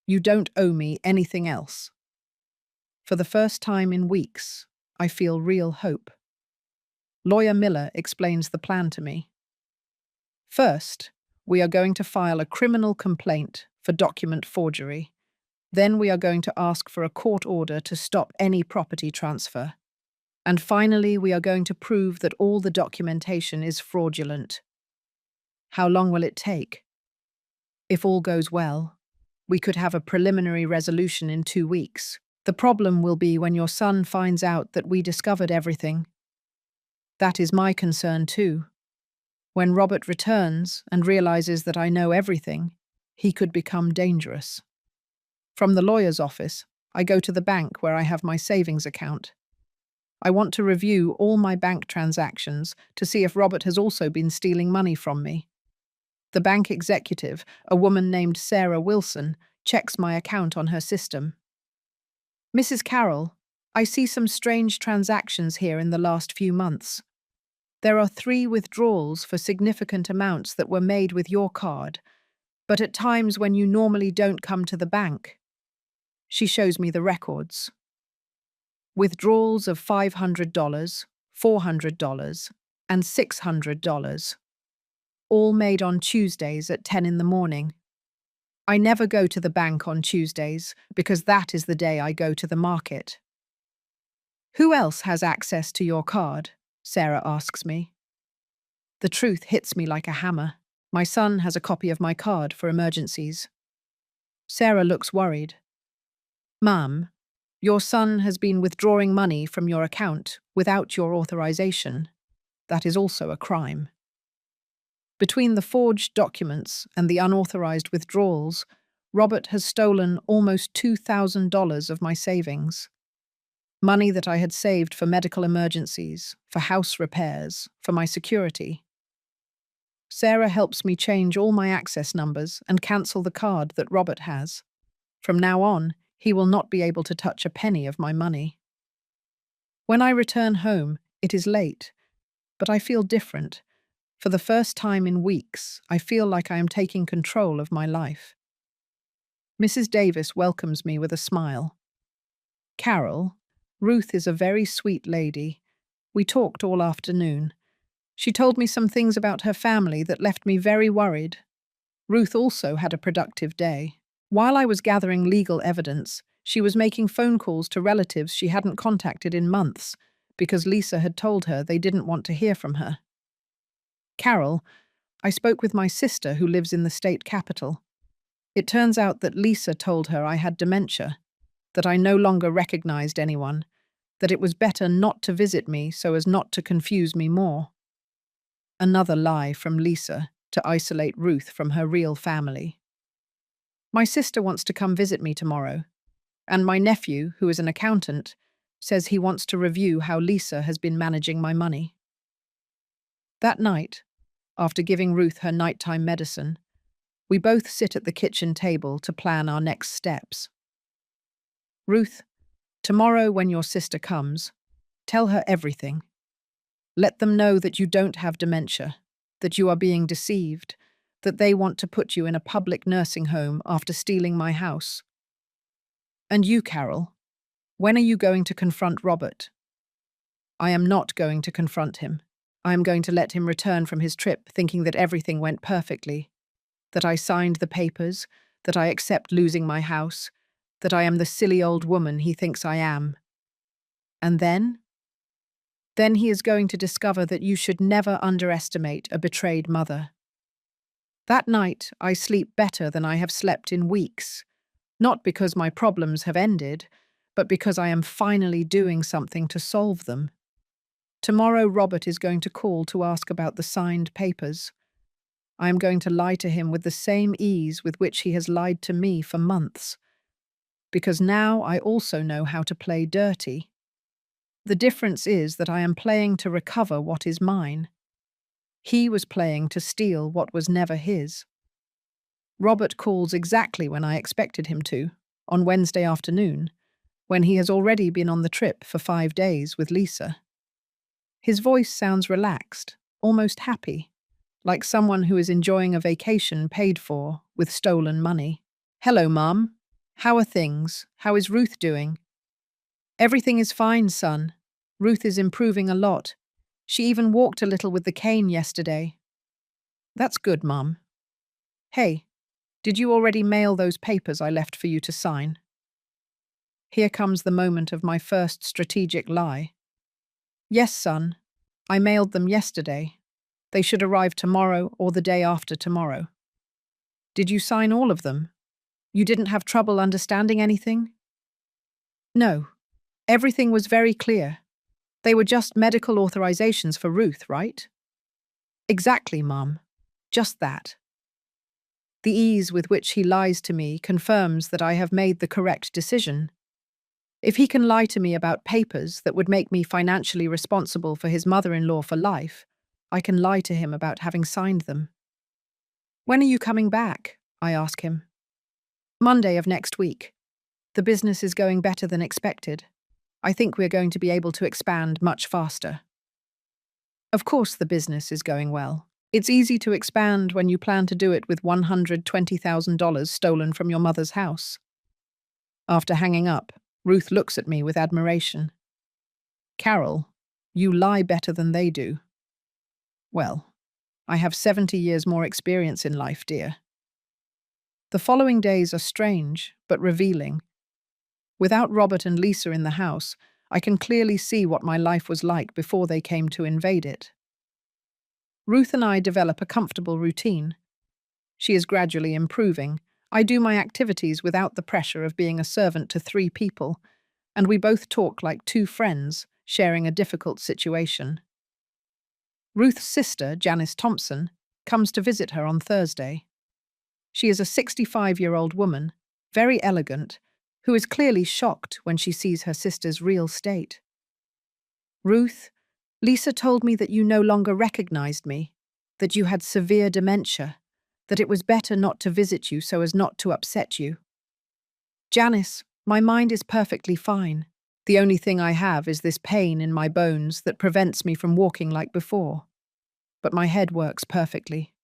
you don't owe me anything else. For the first time in weeks, I feel real hope. Lawyer Miller explains the plan to me. First, we are going to file a criminal complaint for document forgery. Then we are going to ask for a court order to stop any property transfer. And finally, we are going to prove that all the documentation is fraudulent. How long will it take? If all goes well, we could have a preliminary resolution in 2 weeks. The problem will be when your son finds out that we discovered everything. That is my concern too. When Robert returns and realizes that I know everything, he could become dangerous. From the lawyer's office, I go to the bank where I have my savings account. I want to review all my bank transactions to see if Robert has also been stealing money from me. The bank executive, a woman named Sarah Wilson, checks my account on her system. Mrs. Carroll, I see some strange transactions here in the last few months. There are 3 withdrawals for significant amounts that were made with your card, but at times when you normally don't come to the bank. She shows me the records. Withdrawals of $500, $400, and $600, all made on Tuesdays at 10 in the morning. I never go to the bank on Tuesdays because that is the day I go to the market. Who else has access to your card? Sarah asks me. The truth hits me like a hammer. My son has a copy of my card for emergencies. Sarah looks worried. Ma'am, your son has been withdrawing money from your account without your authorization. That is also a crime. Between the forged documents and the unauthorized withdrawals, Robert has stolen almost $2,000 of my savings. Money that I had saved for medical emergencies, for house repairs, for my security. Sarah helps me change all my access numbers and cancel the card that Robert has. From now on, he will not be able to touch a penny of my money. When I return home, it is late, but I feel different. For the first time in weeks, I feel like I am taking control of my life. Mrs. Davis welcomes me with a smile. Carol, Ruth is a very sweet lady. We talked all afternoon. She told me some things about her family that left me very worried. Ruth also had a productive day. While I was gathering legal evidence, she was making phone calls to relatives she hadn't contacted in months because Lisa had told her they didn't want to hear from her. Carol, I spoke with my sister who lives in the state capital. It turns out that Lisa told her I had dementia, that I no longer recognized anyone, that it was better not to visit me so as not to confuse me more. Another lie from Lisa to isolate Ruth from her real family. My sister wants to come visit me tomorrow, and my nephew, who is an accountant, says he wants to review how Lisa has been managing my money. That night, after giving Ruth her nighttime medicine, we both sit at the kitchen table to plan our next steps. Ruth, tomorrow when your sister comes, tell her everything. Let them know that you don't have dementia, that you are being deceived, that they want to put you in a public nursing home after stealing my house. And you, Carol, when are you going to confront Robert? I am not going to confront him. I am going to let him return from his trip thinking that everything went perfectly, that I signed the papers, that I accept losing my house, that I am the silly old woman he thinks I am. And then? Then he is going to discover that you should never underestimate a betrayed mother. That night, I sleep better than I have slept in weeks, not because my problems have ended, but because I am finally doing something to solve them. Tomorrow, Robert is going to call to ask about the signed papers. I am going to lie to him with the same ease with which he has lied to me for months, because now I also know how to play dirty. The difference is that I am playing to recover what is mine. He was playing to steal what was never his. Robert calls exactly when I expected him to, on Wednesday afternoon, when he has already been on the trip for 5 days with Lisa. His voice sounds relaxed, almost happy, like someone who is enjoying a vacation paid for with stolen money. Hello, Mum. How are things? How is Ruth doing? Everything is fine, son. Ruth is improving a lot. She even walked a little with the cane yesterday. That's good, Mum. Hey, did you already mail those papers I left for you to sign? Here comes the moment of my first strategic lie. Yes, son. I mailed them yesterday. They should arrive tomorrow or the day after tomorrow. Did you sign all of them? You didn't have trouble understanding anything? No. Everything was very clear. They were just medical authorizations for Ruth, right? Exactly, Mum. Just that. The ease with which he lies to me confirms that I have made the correct decision. If he can lie to me about papers that would make me financially responsible for his mother-in-law for life, I can lie to him about having signed them. When are you coming back? I ask him. Monday of next week. The business is going better than expected. I think we're going to be able to expand much faster. Of course, the business is going well. It's easy to expand when you plan to do it with $120,000 stolen from your mother's house. After hanging up, Ruth looks at me with admiration. Carol, you lie better than they do. Well, I have 70 years more experience in life, dear. The following days are strange, but revealing. Without Robert and Lisa in the house, I can clearly see what my life was like before they came to invade it. Ruth and I develop a comfortable routine. She is gradually improving. I do my activities without the pressure of being a servant to 3 people, and we both talk like 2 friends, sharing a difficult situation. Ruth's sister, Janice Thompson, comes to visit her on Thursday. She is a 65-year-old woman, very elegant, who is clearly shocked when she sees her sister's real state. Ruth, Lisa told me that you no longer recognized me, that you had severe dementia, that it was better not to visit you so as not to upset you. Janice, my mind is perfectly fine. The only thing I have is this pain in my bones that prevents me from walking like before. But my head works perfectly.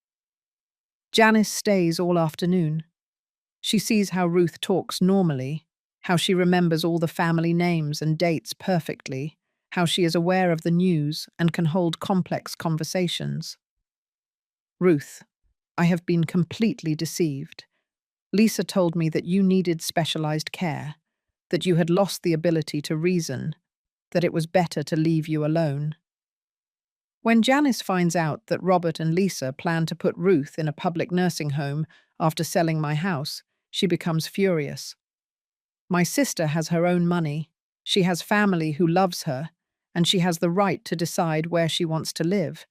Janice stays all afternoon. She sees how Ruth talks normally, how she remembers all the family names and dates perfectly, how she is aware of the news and can hold complex conversations. Ruth, I have been completely deceived. Lisa told me that you needed specialized care, that you had lost the ability to reason, that it was better to leave you alone. When Janice finds out that Robert and Lisa plan to put Ruth in a public nursing home after selling my house, she becomes furious. My sister has her own money, she has family who loves her, and she has the right to decide where she wants to live.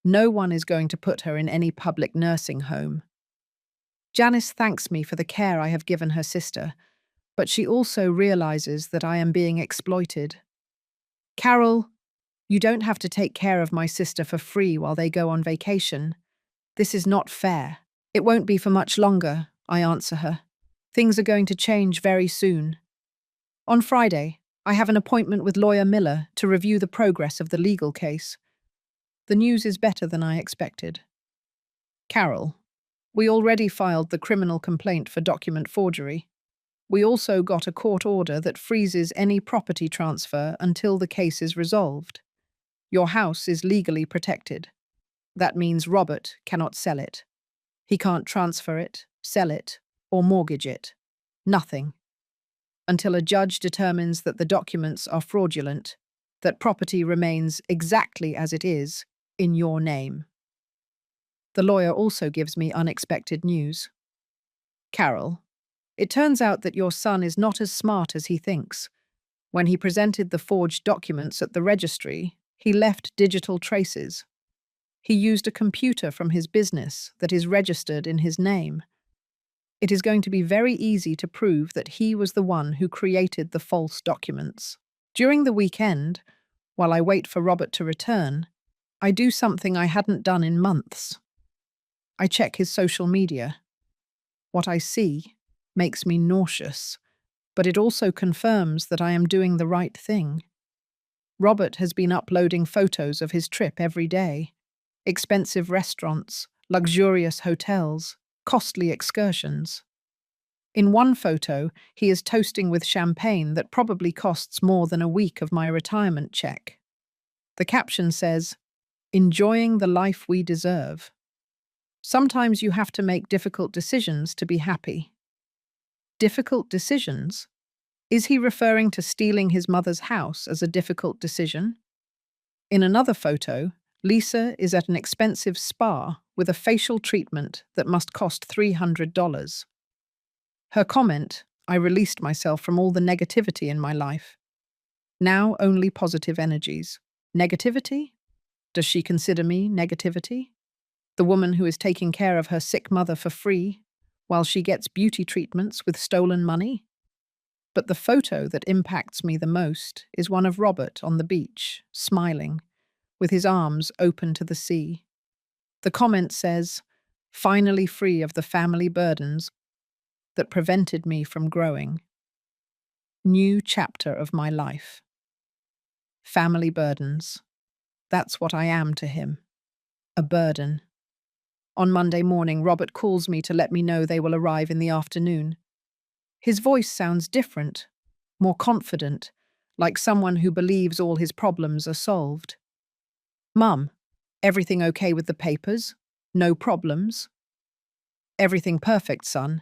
No one is going to put her in any public nursing home. Janice thanks me for the care I have given her sister, but she also realizes that I am being exploited. Carol, you don't have to take care of my sister for free while they go on vacation. This is not fair. It won't be for much longer, I answer her. Things are going to change very soon. On Friday, I have an appointment with lawyer Miller to review the progress of the legal case. The news is better than I expected. Carol, we already filed the criminal complaint for document forgery. We also got a court order that freezes any property transfer until the case is resolved. Your house is legally protected. That means Robert cannot sell it. He can't transfer it, sell it, or mortgage it. Nothing. Until a judge determines that the documents are fraudulent, that property remains exactly as it is, in your name. The lawyer also gives me unexpected news. Carol, it turns out that your son is not as smart as he thinks. When he presented the forged documents at the registry, he left digital traces. He used a computer from his business that is registered in his name. It is going to be very easy to prove that he was the one who created the false documents. During the weekend, while I wait for Robert to return, I do something I hadn't done in months. I check his social media. What I see makes me nauseous, but it also confirms that I am doing the right thing. Robert has been uploading photos of his trip every day. Expensive restaurants, luxurious hotels, costly excursions. In one photo, he is toasting with champagne that probably costs more than a week of my retirement check. The caption says, "Enjoying the life we deserve." Sometimes you have to make difficult decisions to be happy. Difficult decisions? Is he referring to stealing his mother's house as a difficult decision? In another photo, Lisa is at an expensive spa with a facial treatment that must cost $300. Her comment, "I released myself from all the negativity in my life. Now only positive energies." Negativity? Does she consider me negativity? The woman who is taking care of her sick mother for free, while she gets beauty treatments with stolen money? But the photo that impacts me the most is one of Robert on the beach, smiling, with his arms open to the sea. The comment says, "Finally free of the family burdens." that prevented me from growing. New chapter of my life. Family burdens. That's what I am to him. A burden. On Monday morning, Robert calls me to let me know they will arrive in the afternoon. His voice sounds different, more confident, like someone who believes all his problems are solved. Mum, everything okay with the papers? No problems? Everything perfect, son.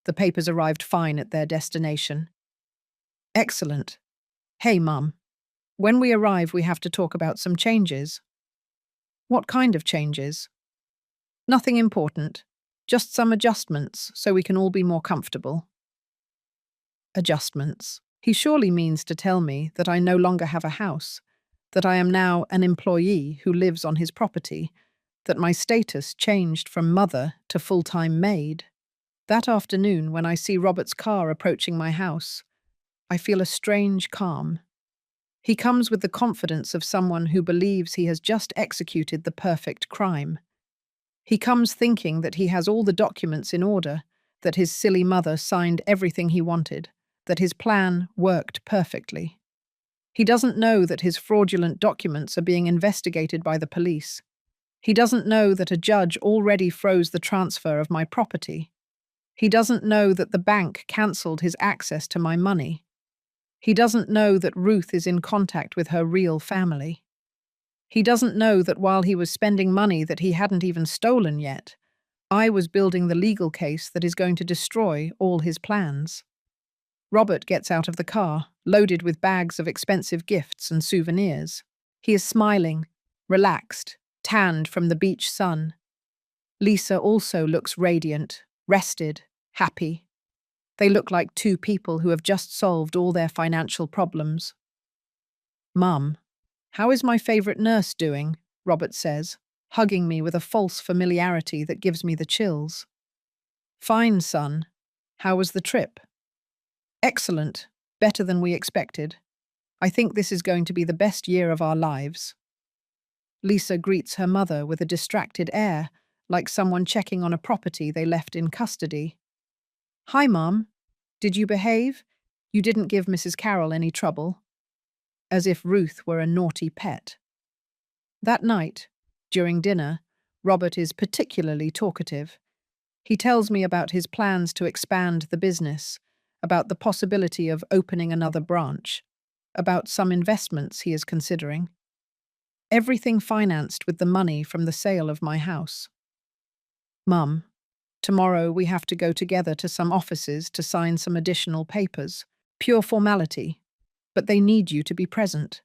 The papers arrived fine at their destination. Excellent. Hey, Mum. When we arrive, we have to talk about some changes. What kind of changes? Nothing important. Just some adjustments so we can all be more comfortable. Adjustments. He surely means to tell me that I no longer have a house, that I am now an employee who lives on his property, that my status changed from mother to full-time maid. That afternoon, when I see Robert's car approaching my house, I feel a strange calm. He comes with the confidence of someone who believes he has just executed the perfect crime. He comes thinking that he has all the documents in order, that his silly mother signed everything he wanted, that his plan worked perfectly. He doesn't know that his fraudulent documents are being investigated by the police. He doesn't know that a judge already froze the transfer of my property. He doesn't know that the bank cancelled his access to my money. He doesn't know that Ruth is in contact with her real family. He doesn't know that while he was spending money that he hadn't even stolen yet, I was building the legal case that is going to destroy all his plans. Robert gets out of the car, loaded with bags of expensive gifts and souvenirs. He is smiling, relaxed, tanned from the beach sun. Lisa also looks radiant, rested, happy. They look like two people who have just solved all their financial problems. Mum, how is my favourite nurse doing? Robert says, hugging me with a false familiarity that gives me the chills. Fine, son. How was the trip? Excellent. Better than we expected. I think this is going to be the best year of our lives. Lisa greets her mother with a distracted air, like someone checking on a property they left in custody. Hi, Mum. Did you behave? You didn't give Mrs. Carroll any trouble. As if Ruth were a naughty pet. That night, during dinner, Robert is particularly talkative. He tells me about his plans to expand the business, about the possibility of opening another branch, about some investments he is considering. Everything financed with the money from the sale of my house. Mum, tomorrow we have to go together to some offices to sign some additional papers. Pure formality, but they need you to be present.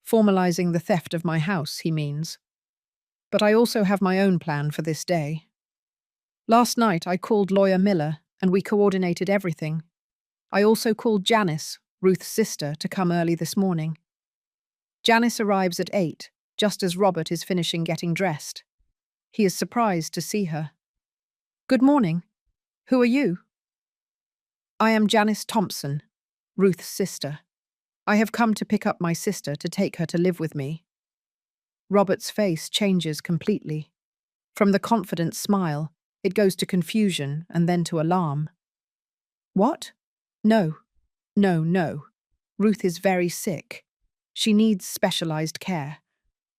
Formalizing the theft of my house, he means. But I also have my own plan for this day. Last night I called Lawyer Miller and we coordinated everything. I also called Janice, Ruth's sister, to come early this morning. Janice arrives at 8, just as Robert is finishing getting dressed. He is surprised to see her. Good morning. Who are you? I am Janice Thompson, Ruth's sister. I have come to pick up my sister to take her to live with me. Robert's face changes completely. From the confident smile, it goes to confusion and then to alarm. What? No. No. Ruth is very sick. She needs specialized care.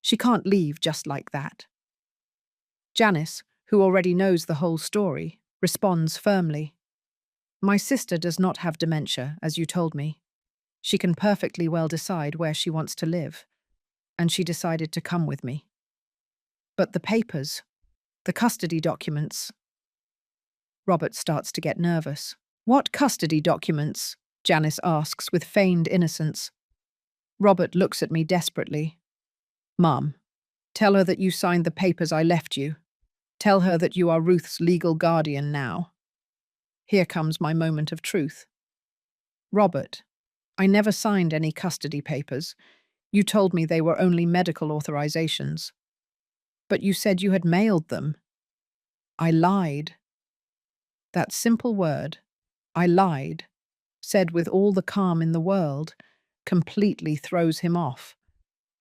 She can't leave just like that. Janice, who already knows the whole story, responds firmly. My sister does not have dementia, as you told me. She can perfectly well decide where she wants to live, and she decided to come with me. But the papers, the custody documents. Robert starts to get nervous. What custody documents? Janice asks with feigned innocence. Robert looks at me desperately. Mum, tell her that you signed the papers I left you. Tell her that you are Ruth's legal guardian now. Here comes my moment of truth. Robert, I never signed any custody papers. You told me they were only medical authorizations. But you said you had mailed them. I lied. That simple word, I lied, said with all the calm in the world, completely throws him off.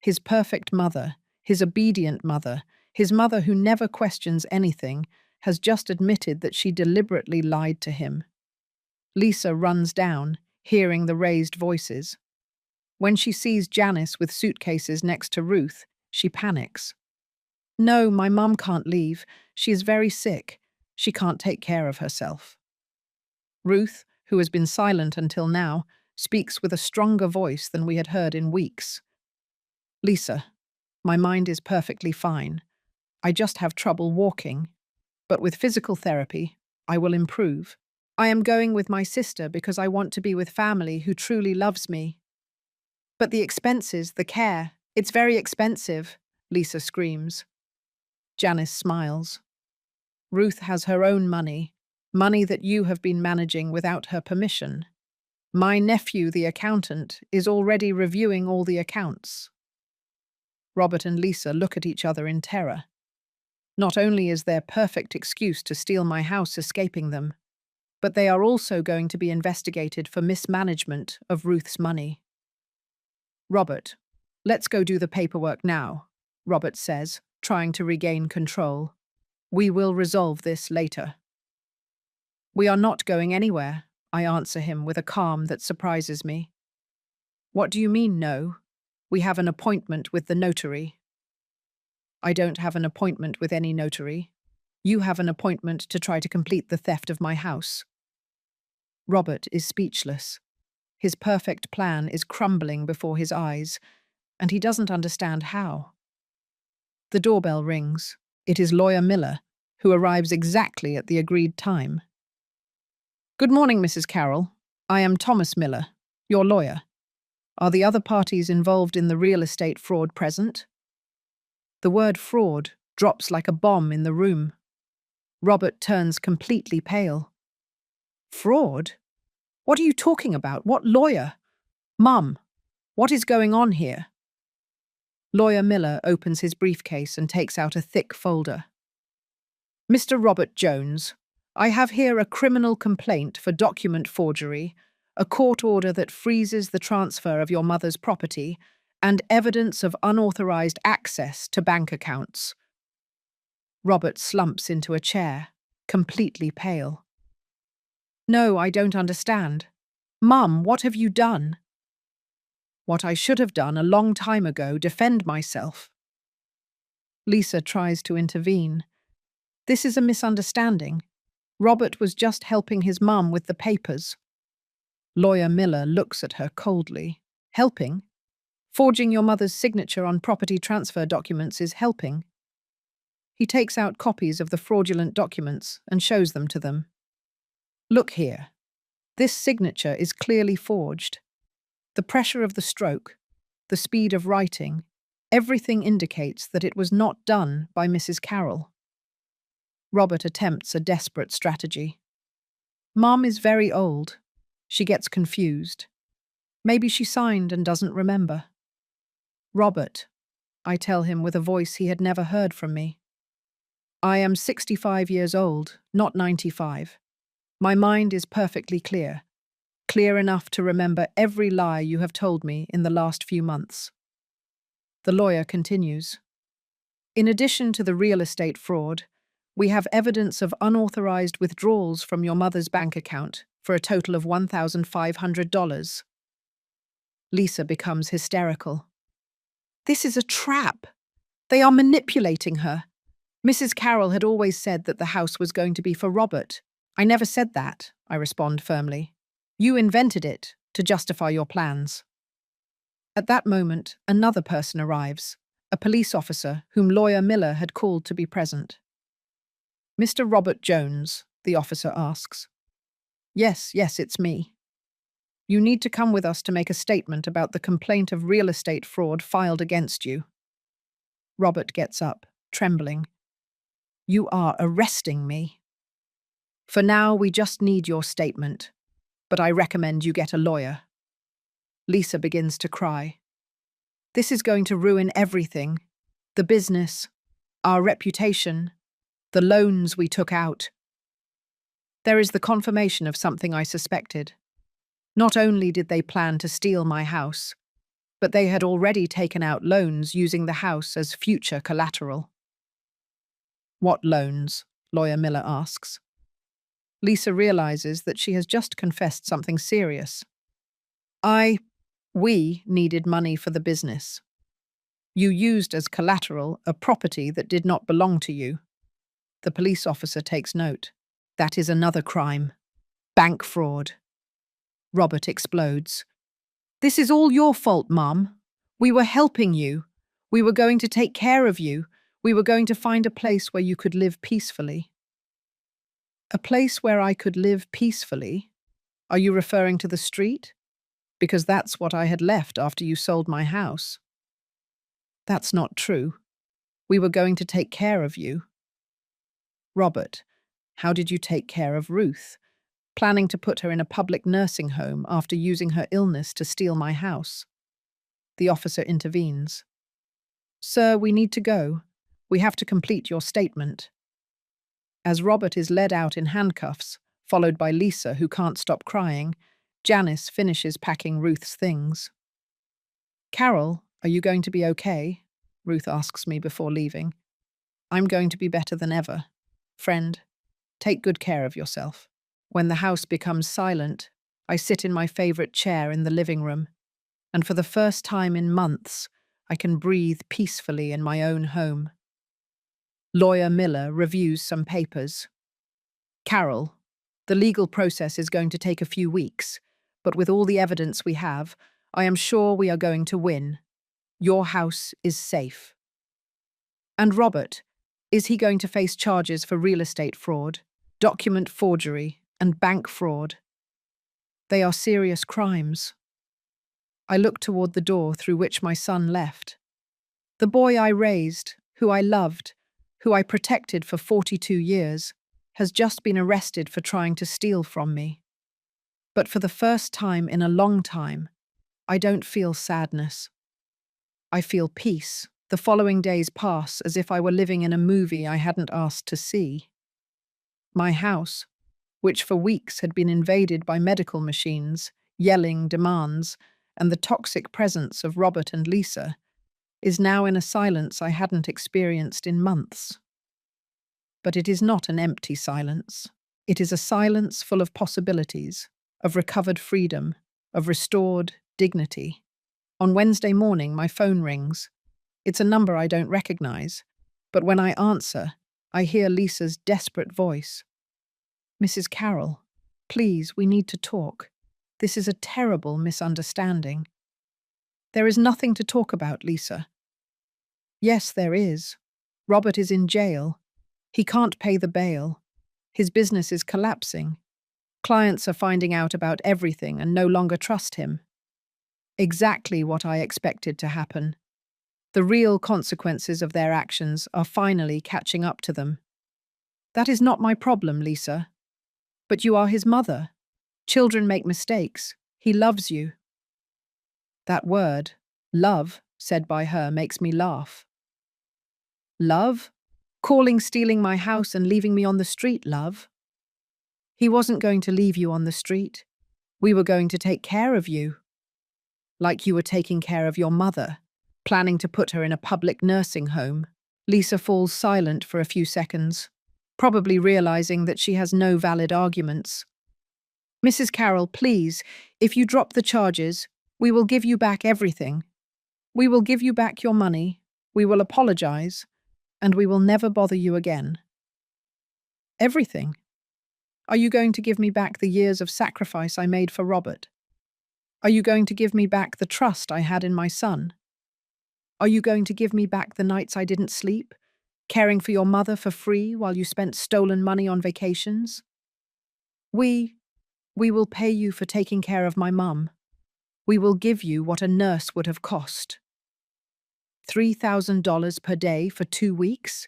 His perfect mother, his obedient mother, his mother who never questions anything, has just admitted that she deliberately lied to him. Lisa runs down, hearing the raised voices. When she sees Janice with suitcases next to Ruth, she panics. No, my mum can't leave. She is very sick. She can't take care of herself. Ruth, who has been silent until now, speaks with a stronger voice than we had heard in weeks. Lisa, my mind is perfectly fine. I just have trouble walking. But with physical therapy, I will improve. I am going with my sister because I want to be with family who truly loves me. But the expenses, the care, it's very expensive, Lisa screams. Janice smiles. Ruth has her own money, money that you have been managing without her permission. My nephew, the accountant, is already reviewing all the accounts. Robert and Lisa look at each other in terror. Not only is their perfect excuse to steal my house escaping them, but they are also going to be investigated for mismanagement of Ruth's money. Robert, let's go do the paperwork now, Robert says, trying to regain control. We will resolve this later. We are not going anywhere, I answer him with a calm that surprises me. What do you mean, no? We have an appointment with the notary. I don't have an appointment with any notary. You have an appointment to try to complete the theft of my house. Robert is speechless. His perfect plan is crumbling before his eyes, and he doesn't understand how. The doorbell rings. It is Lawyer Miller, who arrives exactly at the agreed time. Good morning, Mrs. Carroll. I am Thomas Miller, your lawyer. Are the other parties involved in the real estate fraud present? The word fraud drops like a bomb in the room. Robert turns completely pale. Fraud? What are you talking about? What lawyer? Mum, what is going on here? Lawyer Miller opens his briefcase and takes out a thick folder. Mr. Robert Jones, I have here a criminal complaint for document forgery, a court order that freezes the transfer of your mother's property, and evidence of unauthorized access to bank accounts. Robert slumps into a chair, completely pale. No, I don't understand. Mum, what have you done? What I should have done a long time ago, defend myself. Lisa tries to intervene. This is a misunderstanding. Robert was just helping his mum with the papers. Lawyer Miller looks at her coldly. Helping? Forging your mother's signature on property transfer documents is helping. He takes out copies of the fraudulent documents and shows them to them. Look here. This signature is clearly forged. The pressure of the stroke, the speed of writing, everything indicates that it was not done by Mrs. Carroll. Robert attempts a desperate strategy. Mom is very old. She gets confused. Maybe she signed and doesn't remember. Robert, I tell him with a voice he had never heard from me. I am 65 years old, not 95. My mind is perfectly clear. Clear enough to remember every lie you have told me in the last few months. The lawyer continues. In addition to the real estate fraud, we have evidence of unauthorized withdrawals from your mother's bank account for a total of $1,500. Lisa becomes hysterical. This is a trap. They are manipulating her. Mrs. Carroll had always said that the house was going to be for Robert. I never said that, I respond firmly. You invented it to justify your plans. At that moment, another person arrives, a police officer whom Lawyer Miller had called to be present. Mr. Robert Jones, the officer asks. Yes, it's me. You need to come with us to make a statement about the complaint of real estate fraud filed against you. Robert gets up, trembling. You are arresting me. For now, we just need your statement, but I recommend you get a lawyer. Lisa begins to cry. This is going to ruin everything. The business, our reputation, the loans we took out. There is the confirmation of something I suspected. Not only did they plan to steal my house, but they had already taken out loans using the house as future collateral. What loans? Lawyer Miller asks. Lisa realizes that she has just confessed something serious. We needed money for the business. You used as collateral a property that did not belong to you. The police officer takes note. That is another crime. Bank fraud. Robert explodes. This is all your fault, Mum. We were helping you. We were going to take care of you. We were going to find a place where you could live peacefully. A place where I could live peacefully? Are you referring to the street? Because that's what I had left after you sold my house. That's not true. We were going to take care of you. Robert, how did you take care of Ruth? Planning to put her in a public nursing home after using her illness to steal my house. The officer intervenes. Sir, we need to go. We have to complete your statement. As Robert is led out in handcuffs, followed by Lisa, who can't stop crying, Janice finishes packing Ruth's things. Carol, are you going to be okay? Ruth asks me before leaving. I'm going to be better than ever. Friend, take good care of yourself. When the house becomes silent, I sit in my favorite chair in the living room, and for the first time in months, I can breathe peacefully in my own home. Lawyer Miller reviews some papers. Carol, the legal process is going to take a few weeks, but with all the evidence we have, I am sure we are going to win. Your house is safe. And Robert, is he going to face charges for real estate fraud, document forgery, and bank fraud? They are serious crimes. I look toward the door through which my son left. The boy I raised, who I loved, who I protected for 42 years, has just been arrested for trying to steal from me. But for the first time in a long time, I don't feel sadness. I feel peace. The following days pass as if I were living in a movie I hadn't asked to see. My house, which for weeks had been invaded by medical machines, yelling demands, and the toxic presence of Robert and Lisa, is now in a silence I hadn't experienced in months. But it is not an empty silence. It is a silence full of possibilities, of recovered freedom, of restored dignity. On Wednesday morning, my phone rings. It's a number I don't recognize, but when I answer, I hear Lisa's desperate voice. Mrs. Carroll, please, we need to talk. This is a terrible misunderstanding. There is nothing to talk about, Lisa. Yes, there is. Robert is in jail. He can't pay the bail. His business is collapsing. Clients are finding out about everything and no longer trust him. Exactly what I expected to happen. The real consequences of their actions are finally catching up to them. That is not my problem, Lisa. But you are his mother. Children make mistakes. He loves you. That word, love, said by her, makes me laugh. Love? Calling stealing my house and leaving me on the street, love? He wasn't going to leave you on the street. We were going to take care of you. Like you were taking care of your mother, planning to put her in a public nursing home. Lisa falls silent for a few seconds, probably realizing that she has no valid arguments. Mrs. Carroll, please, if you drop the charges, we will give you back everything. We will give you back your money, we will apologize, and we will never bother you again. Everything? Are you going to give me back the years of sacrifice I made for Robert? Are you going to give me back the trust I had in my son? Are you going to give me back the nights I didn't sleep, caring for your mother for free while you spent stolen money on vacations? We will pay you for taking care of my mum. We will give you what a nurse would have cost. $3,000 per day for 2 weeks?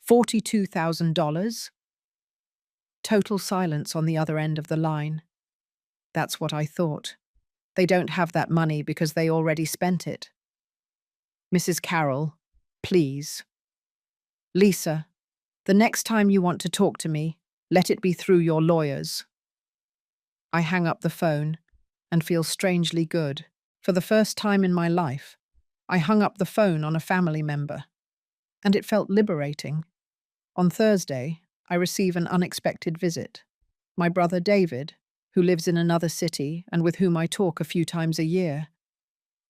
$42,000? Total silence on the other end of the line. That's what I thought. They don't have that money because they already spent it. Mrs. Carroll, please. Lisa, the next time you want to talk to me, let it be through your lawyers. I hang up the phone and feel strangely good. For the first time in my life, I hung up the phone on a family member, and it felt liberating. On Thursday, I receive an unexpected visit. My brother David, who lives in another city and with whom I talk a few times a year.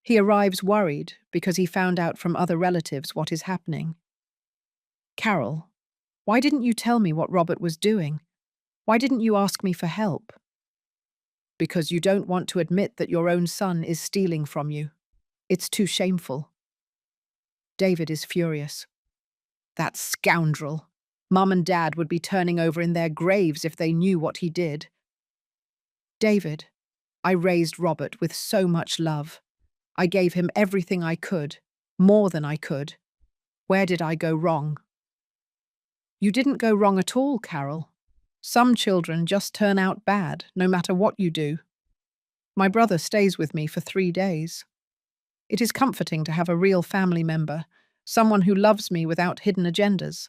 He arrives worried because he found out from other relatives what is happening. Carol, why didn't you tell me what Robert was doing? Why didn't you ask me for help? Because you don't want to admit that your own son is stealing from you. It's too shameful. David is furious. That scoundrel. Mum and Dad would be turning over in their graves if they knew what he did. David, I raised Robert with so much love. I gave him everything I could, more than I could. Where did I go wrong? You didn't go wrong at all, Carol. Some children just turn out bad, no matter what you do. My brother stays with me for 3 days. It is comforting to have a real family member, someone who loves me without hidden agendas,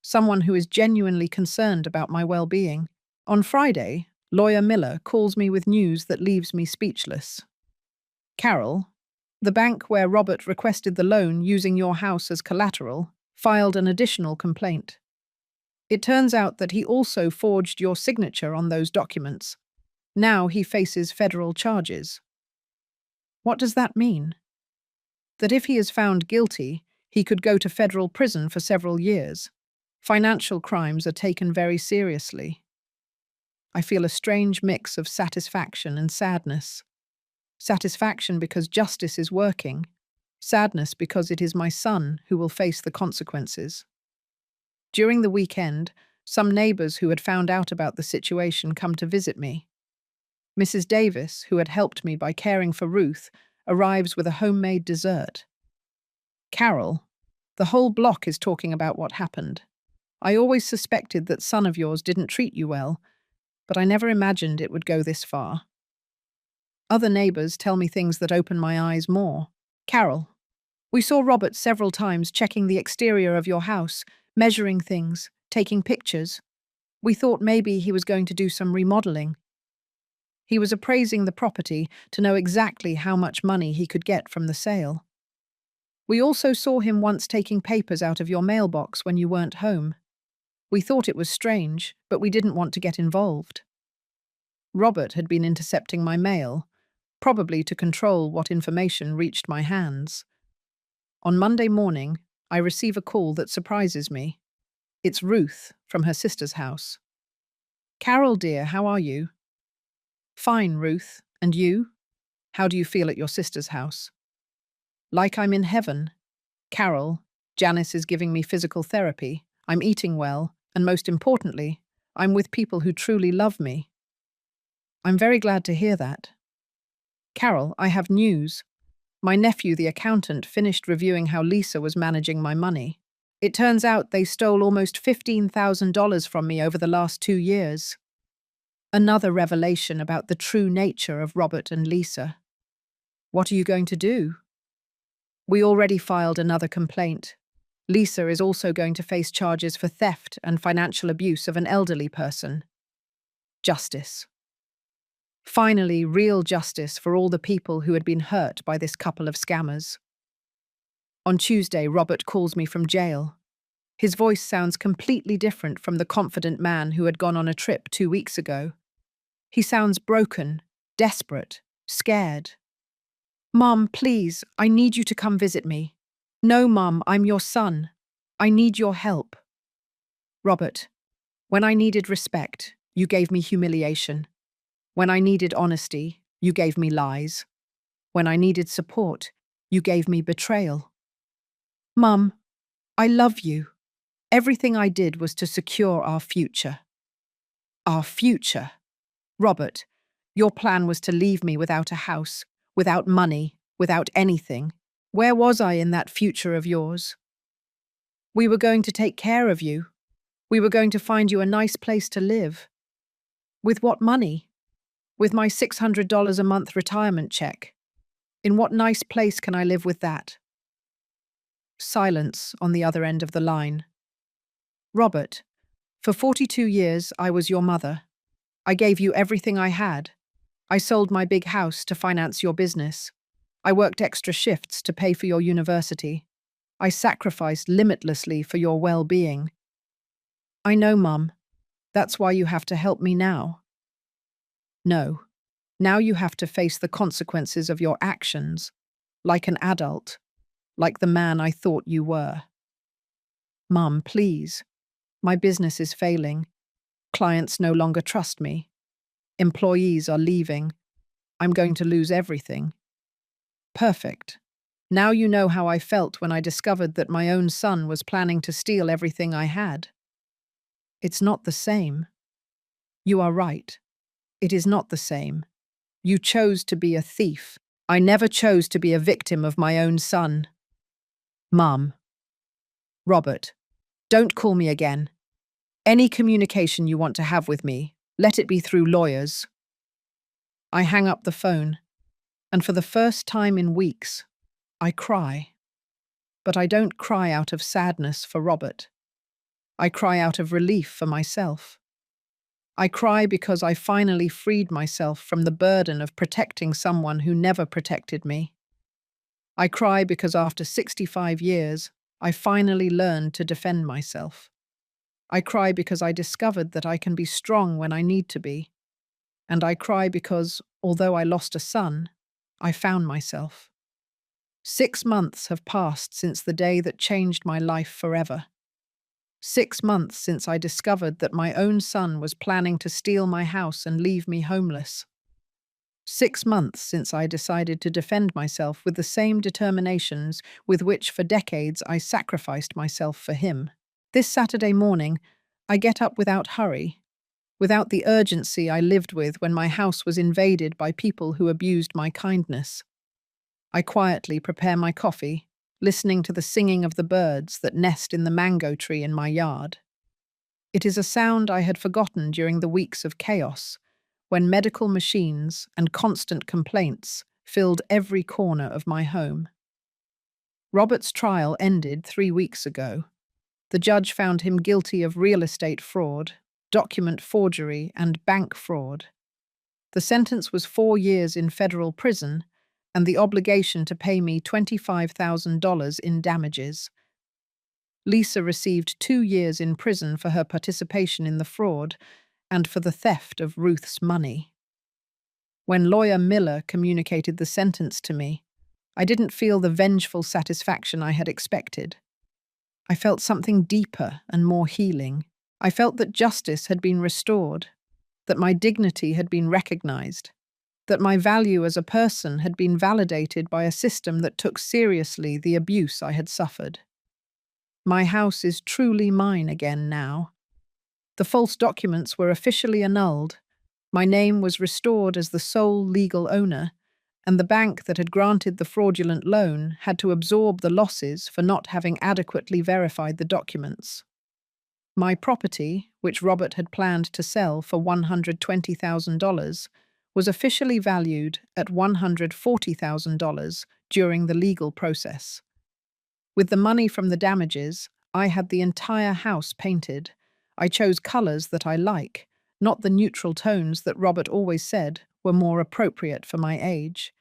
someone who is genuinely concerned about my well-being. On Friday, Lawyer Miller calls me with news that leaves me speechless. Carol, the bank where Robert requested the loan using your house as collateral, filed an additional complaint. It turns out that he also forged your signature on those documents. Now he faces federal charges. What does that mean? That if he is found guilty, he could go to federal prison for several years. Financial crimes are taken very seriously. I feel a strange mix of satisfaction and sadness. Satisfaction because justice is working. Sadness because it is my son who will face the consequences. During the weekend, some neighbors who had found out about the situation come to visit me. Mrs. Davis, who had helped me by caring for Ruth, arrives with a homemade dessert. Carol, the whole block is talking about what happened. I always suspected that son of yours didn't treat you well, but I never imagined it would go this far. Other neighbors tell me things that open my eyes more. Carol, we saw Robert several times checking the exterior of your house, measuring things, taking pictures. We thought maybe he was going to do some remodeling. He was appraising the property to know exactly how much money he could get from the sale. We also saw him once taking papers out of your mailbox when you weren't home. We thought it was strange, but we didn't want to get involved. Robert had been intercepting my mail, probably to control what information reached my hands. On Monday morning, I receive a call that surprises me. It's Ruth from her sister's house. Carol, dear, how are you? Fine, Ruth. And you? How do you feel at your sister's house? Like I'm in heaven. Carol, Janice is giving me physical therapy. I'm eating well, and most importantly, I'm with people who truly love me. I'm very glad to hear that. Carol, I have news. My nephew, the accountant, finished reviewing how Lisa was managing my money. It turns out they stole almost $15,000 from me over the last 2 years. Another revelation about the true nature of Robert and Lisa. What are you going to do? We already filed another complaint. Lisa is also going to face charges for theft and financial abuse of an elderly person. Justice. Finally, real justice for all the people who had been hurt by this couple of scammers. On Tuesday, Robert calls me from jail. His voice sounds completely different from the confident man who had gone on a trip 2 weeks ago. He sounds broken, desperate, scared. Mom, please, I need you to come visit me. No, Mom, I'm your son. I need your help. Robert, when I needed respect, you gave me humiliation. When I needed honesty, you gave me lies. When I needed support, you gave me betrayal. Mum, I love you. Everything I did was to secure our future. Our future? Robert, your plan was to leave me without a house, without money, without anything. Where was I in that future of yours? We were going to take care of you. We were going to find you a nice place to live. With what money? With my $600 a month retirement check. In what nice place can I live with that? Silence on the other end of the line. Robert, for 42 years I was your mother. I gave you everything I had. I sold my big house to finance your business. I worked extra shifts to pay for your university. I sacrificed limitlessly for your well-being. I know, Mum, That's why you have to help me now. No. Now you have to face the consequences of your actions, like an adult, like the man I thought you were. Mum, please. My business is failing. Clients no longer trust me. Employees are leaving. I'm going to lose everything. Perfect. Now you know how I felt when I discovered that my own son was planning to steal everything I had. It's not the same. You are right. It is not the same. You chose to be a thief. I never chose to be a victim of my own son. Mum. Robert, don't call me again. Any communication you want to have with me, let it be through lawyers. I hang up the phone, and for the first time in weeks, I cry. But I don't cry out of sadness for Robert. I cry out of relief for myself. I cry because I finally freed myself from the burden of protecting someone who never protected me. I cry because after 65 years, I finally learned to defend myself. I cry because I discovered that I can be strong when I need to be. And I cry because, although I lost a son, I found myself. 6 months have passed since the day that changed my life forever. 6 months since I discovered that my own son was planning to steal my house and leave me homeless. 6 months since I decided to defend myself with the same determinations with which for decades I sacrificed myself for him. This Saturday morning, I get up without hurry, without the urgency I lived with when my house was invaded by people who abused my kindness. I quietly prepare my coffee, listening to the singing of the birds that nest in the mango tree in my yard. It is a sound I had forgotten during the weeks of chaos, when medical machines and constant complaints filled every corner of my home. Robert's trial ended 3 weeks ago. The judge found him guilty of real estate fraud, document forgery, and bank fraud. The sentence was 4 years in federal prison and the obligation to pay me $25,000 in damages. Lisa received 2 years in prison for her participation in the fraud and for the theft of Ruth's money. When lawyer Miller communicated the sentence to me, I didn't feel the vengeful satisfaction I had expected. I felt something deeper and more healing. I felt that justice had been restored, that my dignity had been recognized, that my value as a person had been validated by a system that took seriously the abuse I had suffered. My house is truly mine again now. The false documents were officially annulled. My name was restored as the sole legal owner, and the bank that had granted the fraudulent loan had to absorb the losses for not having adequately verified the documents. My property, which Robert had planned to sell for $120,000, was officially valued at $140,000 during the legal process. With the money from the damages, I had the entire house painted. I chose colours that I like, not the neutral tones that Robert always said were more appropriate for my age.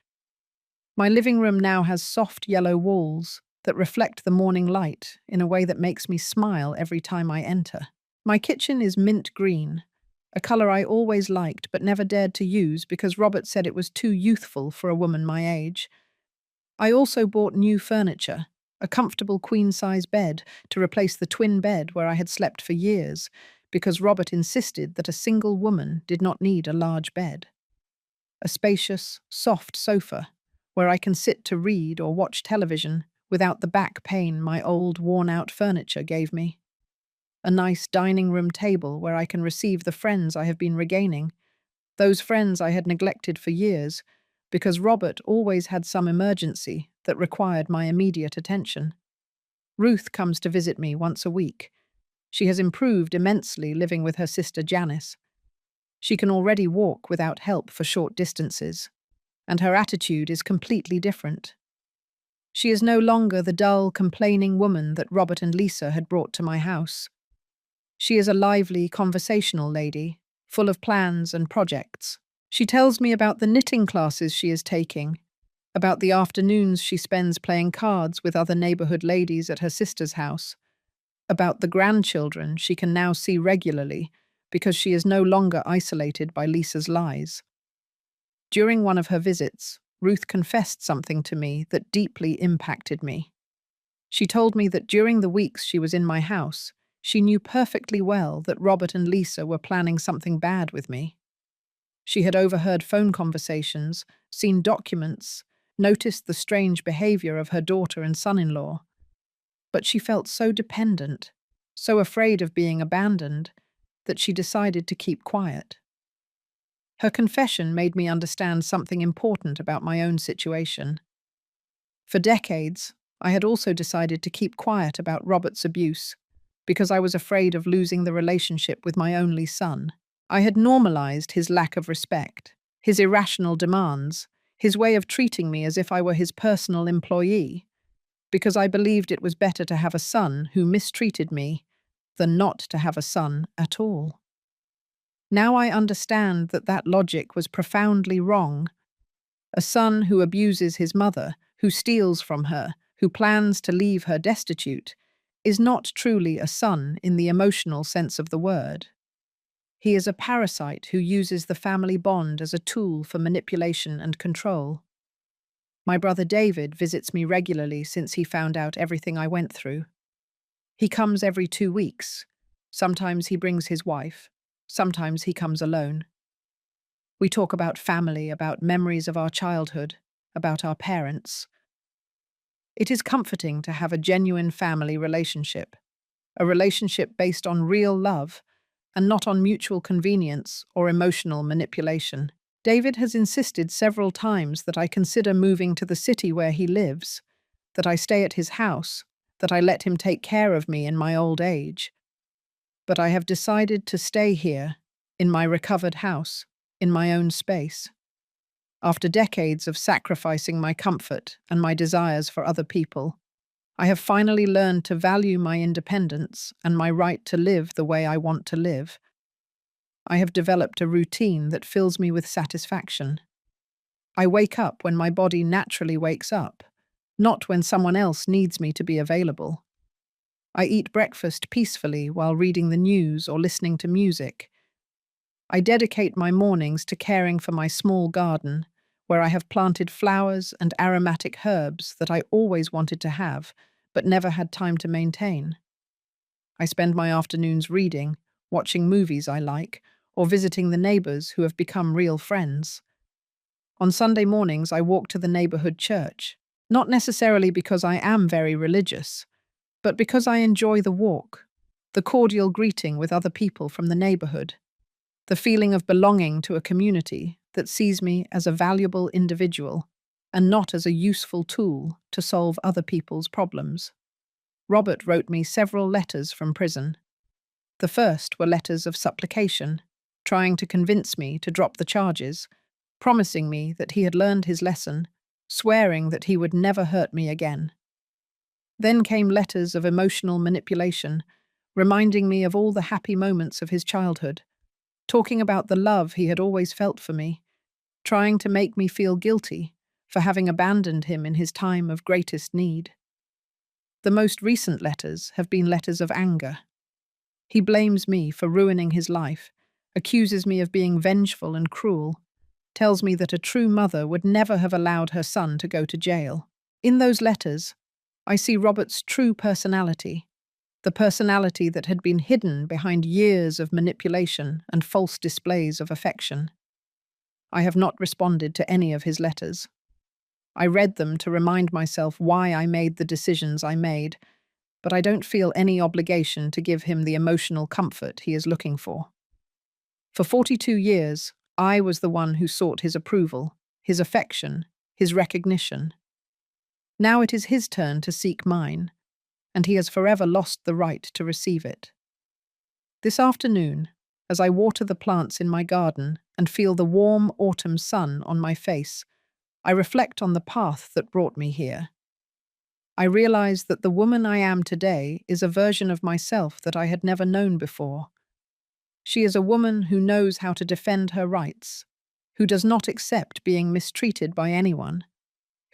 My living room now has soft yellow walls that reflect the morning light in a way that makes me smile every time I enter. My kitchen is mint green, a colour I always liked but never dared to use because Robert said it was too youthful for a woman my age. I also bought new furniture, a comfortable queen-size bed to replace the twin bed where I had slept for years, because Robert insisted that a single woman did not need a large bed. A spacious, soft sofa where I can sit to read or watch television without the back pain my old, worn-out furniture gave me. A nice dining room table where I can receive the friends I have been regaining, those friends I had neglected for years, because Robert always had some emergency that required my immediate attention. Ruth comes to visit me once a week. She has improved immensely living with her sister Janice. She can already walk without help for short distances, and her attitude is completely different. She is no longer the dull, complaining woman that Robert and Lisa had brought to my house. She is a lively, conversational lady, full of plans and projects. She tells me about the knitting classes she is taking, about the afternoons she spends playing cards with other neighborhood ladies at her sister's house, about the grandchildren she can now see regularly because she is no longer isolated by Lisa's lies. During one of her visits, Ruth confessed something to me that deeply impacted me. She told me that during the weeks she was in my house, she knew perfectly well that Robert and Lisa were planning something bad with me. She had overheard phone conversations, seen documents, noticed the strange behavior of her daughter and son-in-law. But she felt so dependent, so afraid of being abandoned, that she decided to keep quiet. Her confession made me understand something important about my own situation. For decades, I had also decided to keep quiet about Robert's abuse because I was afraid of losing the relationship with my only son. I had normalized his lack of respect, his irrational demands, his way of treating me as if I were his personal employee, because I believed it was better to have a son who mistreated me than not to have a son at all. Now I understand that that logic was profoundly wrong. A son who abuses his mother, who steals from her, who plans to leave her destitute, is not truly a son in the emotional sense of the word. He is a parasite who uses the family bond as a tool for manipulation and control. My brother David visits me regularly since he found out everything I went through. He comes every 2 weeks. Sometimes he brings his wife. Sometimes he comes alone. We talk about family, about memories of our childhood, about our parents. It is comforting to have a genuine family relationship, a relationship based on real love and not on mutual convenience or emotional manipulation. David has insisted several times that I consider moving to the city where he lives, that I stay at his house, that I let him take care of me in my old age. But I have decided to stay here, in my recovered house, in my own space. After decades of sacrificing my comfort and my desires for other people, I have finally learned to value my independence and my right to live the way I want to live. I have developed a routine that fills me with satisfaction. I wake up when my body naturally wakes up, not when someone else needs me to be available. I eat breakfast peacefully while reading the news or listening to music. I dedicate my mornings to caring for my small garden, where I have planted flowers and aromatic herbs that I always wanted to have, but never had time to maintain. I spend my afternoons reading, watching movies I like, or visiting the neighbors who have become real friends. On Sunday mornings, I walk to the neighborhood church, not necessarily because I am very religious, but because I enjoy the walk, the cordial greeting with other people from the neighborhood, the feeling of belonging to a community that sees me as a valuable individual and not as a useful tool to solve other people's problems. Robert wrote me several letters from prison. The first were letters of supplication, trying to convince me to drop the charges, promising me that he had learned his lesson, swearing that he would never hurt me again. Then came letters of emotional manipulation, reminding me of all the happy moments of his childhood, talking about the love he had always felt for me, trying to make me feel guilty for having abandoned him in his time of greatest need. The most recent letters have been letters of anger. He blames me for ruining his life, accuses me of being vengeful and cruel, tells me that a true mother would never have allowed her son to go to jail. In those letters, I see Robert's true personality, the personality that had been hidden behind years of manipulation and false displays of affection. I have not responded to any of his letters. I read them to remind myself why I made the decisions I made, but I don't feel any obligation to give him the emotional comfort he is looking for. For 42 years, I was the one who sought his approval, his affection, his recognition. Now it is his turn to seek mine, and he has forever lost the right to receive it. This afternoon, as I water the plants in my garden and feel the warm autumn sun on my face, I reflect on the path that brought me here. I realize that the woman I am today is a version of myself that I had never known before. She is a woman who knows how to defend her rights, who does not accept being mistreated by anyone,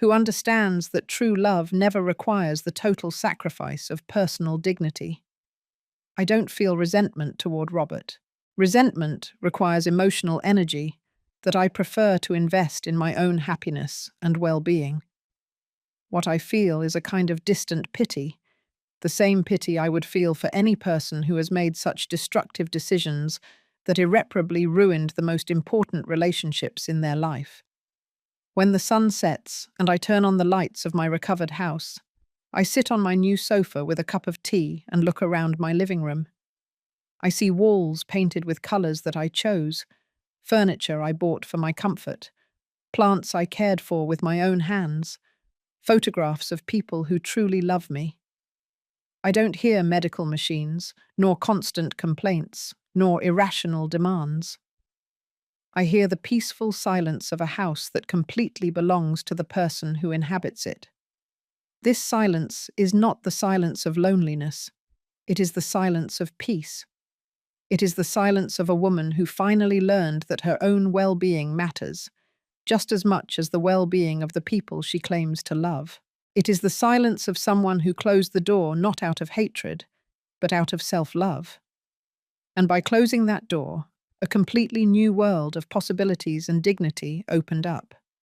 who understands that true love never requires the total sacrifice of personal dignity. I don't feel resentment toward Robert. Resentment requires emotional energy that I prefer to invest in my own happiness and well-being. What I feel is a kind of distant pity, the same pity I would feel for any person who has made such destructive decisions that irreparably ruined the most important relationships in their life. When the sun sets and I turn on the lights of my recovered house, I sit on my new sofa with a cup of tea and look around my living room. I see walls painted with colours that I chose, furniture I bought for my comfort, plants I cared for with my own hands, photographs of people who truly love me. I don't hear medical machines, nor constant complaints, nor irrational demands. I hear the peaceful silence of a house that completely belongs to the person who inhabits it. This silence is not the silence of loneliness. It is the silence of peace. It is the silence of a woman who finally learned that her own well-being matters, just as much as the well-being of the people she claims to love. It is the silence of someone who closed the door not out of hatred, but out of self-love. And by closing that door, a completely new world of possibilities and dignity opened up.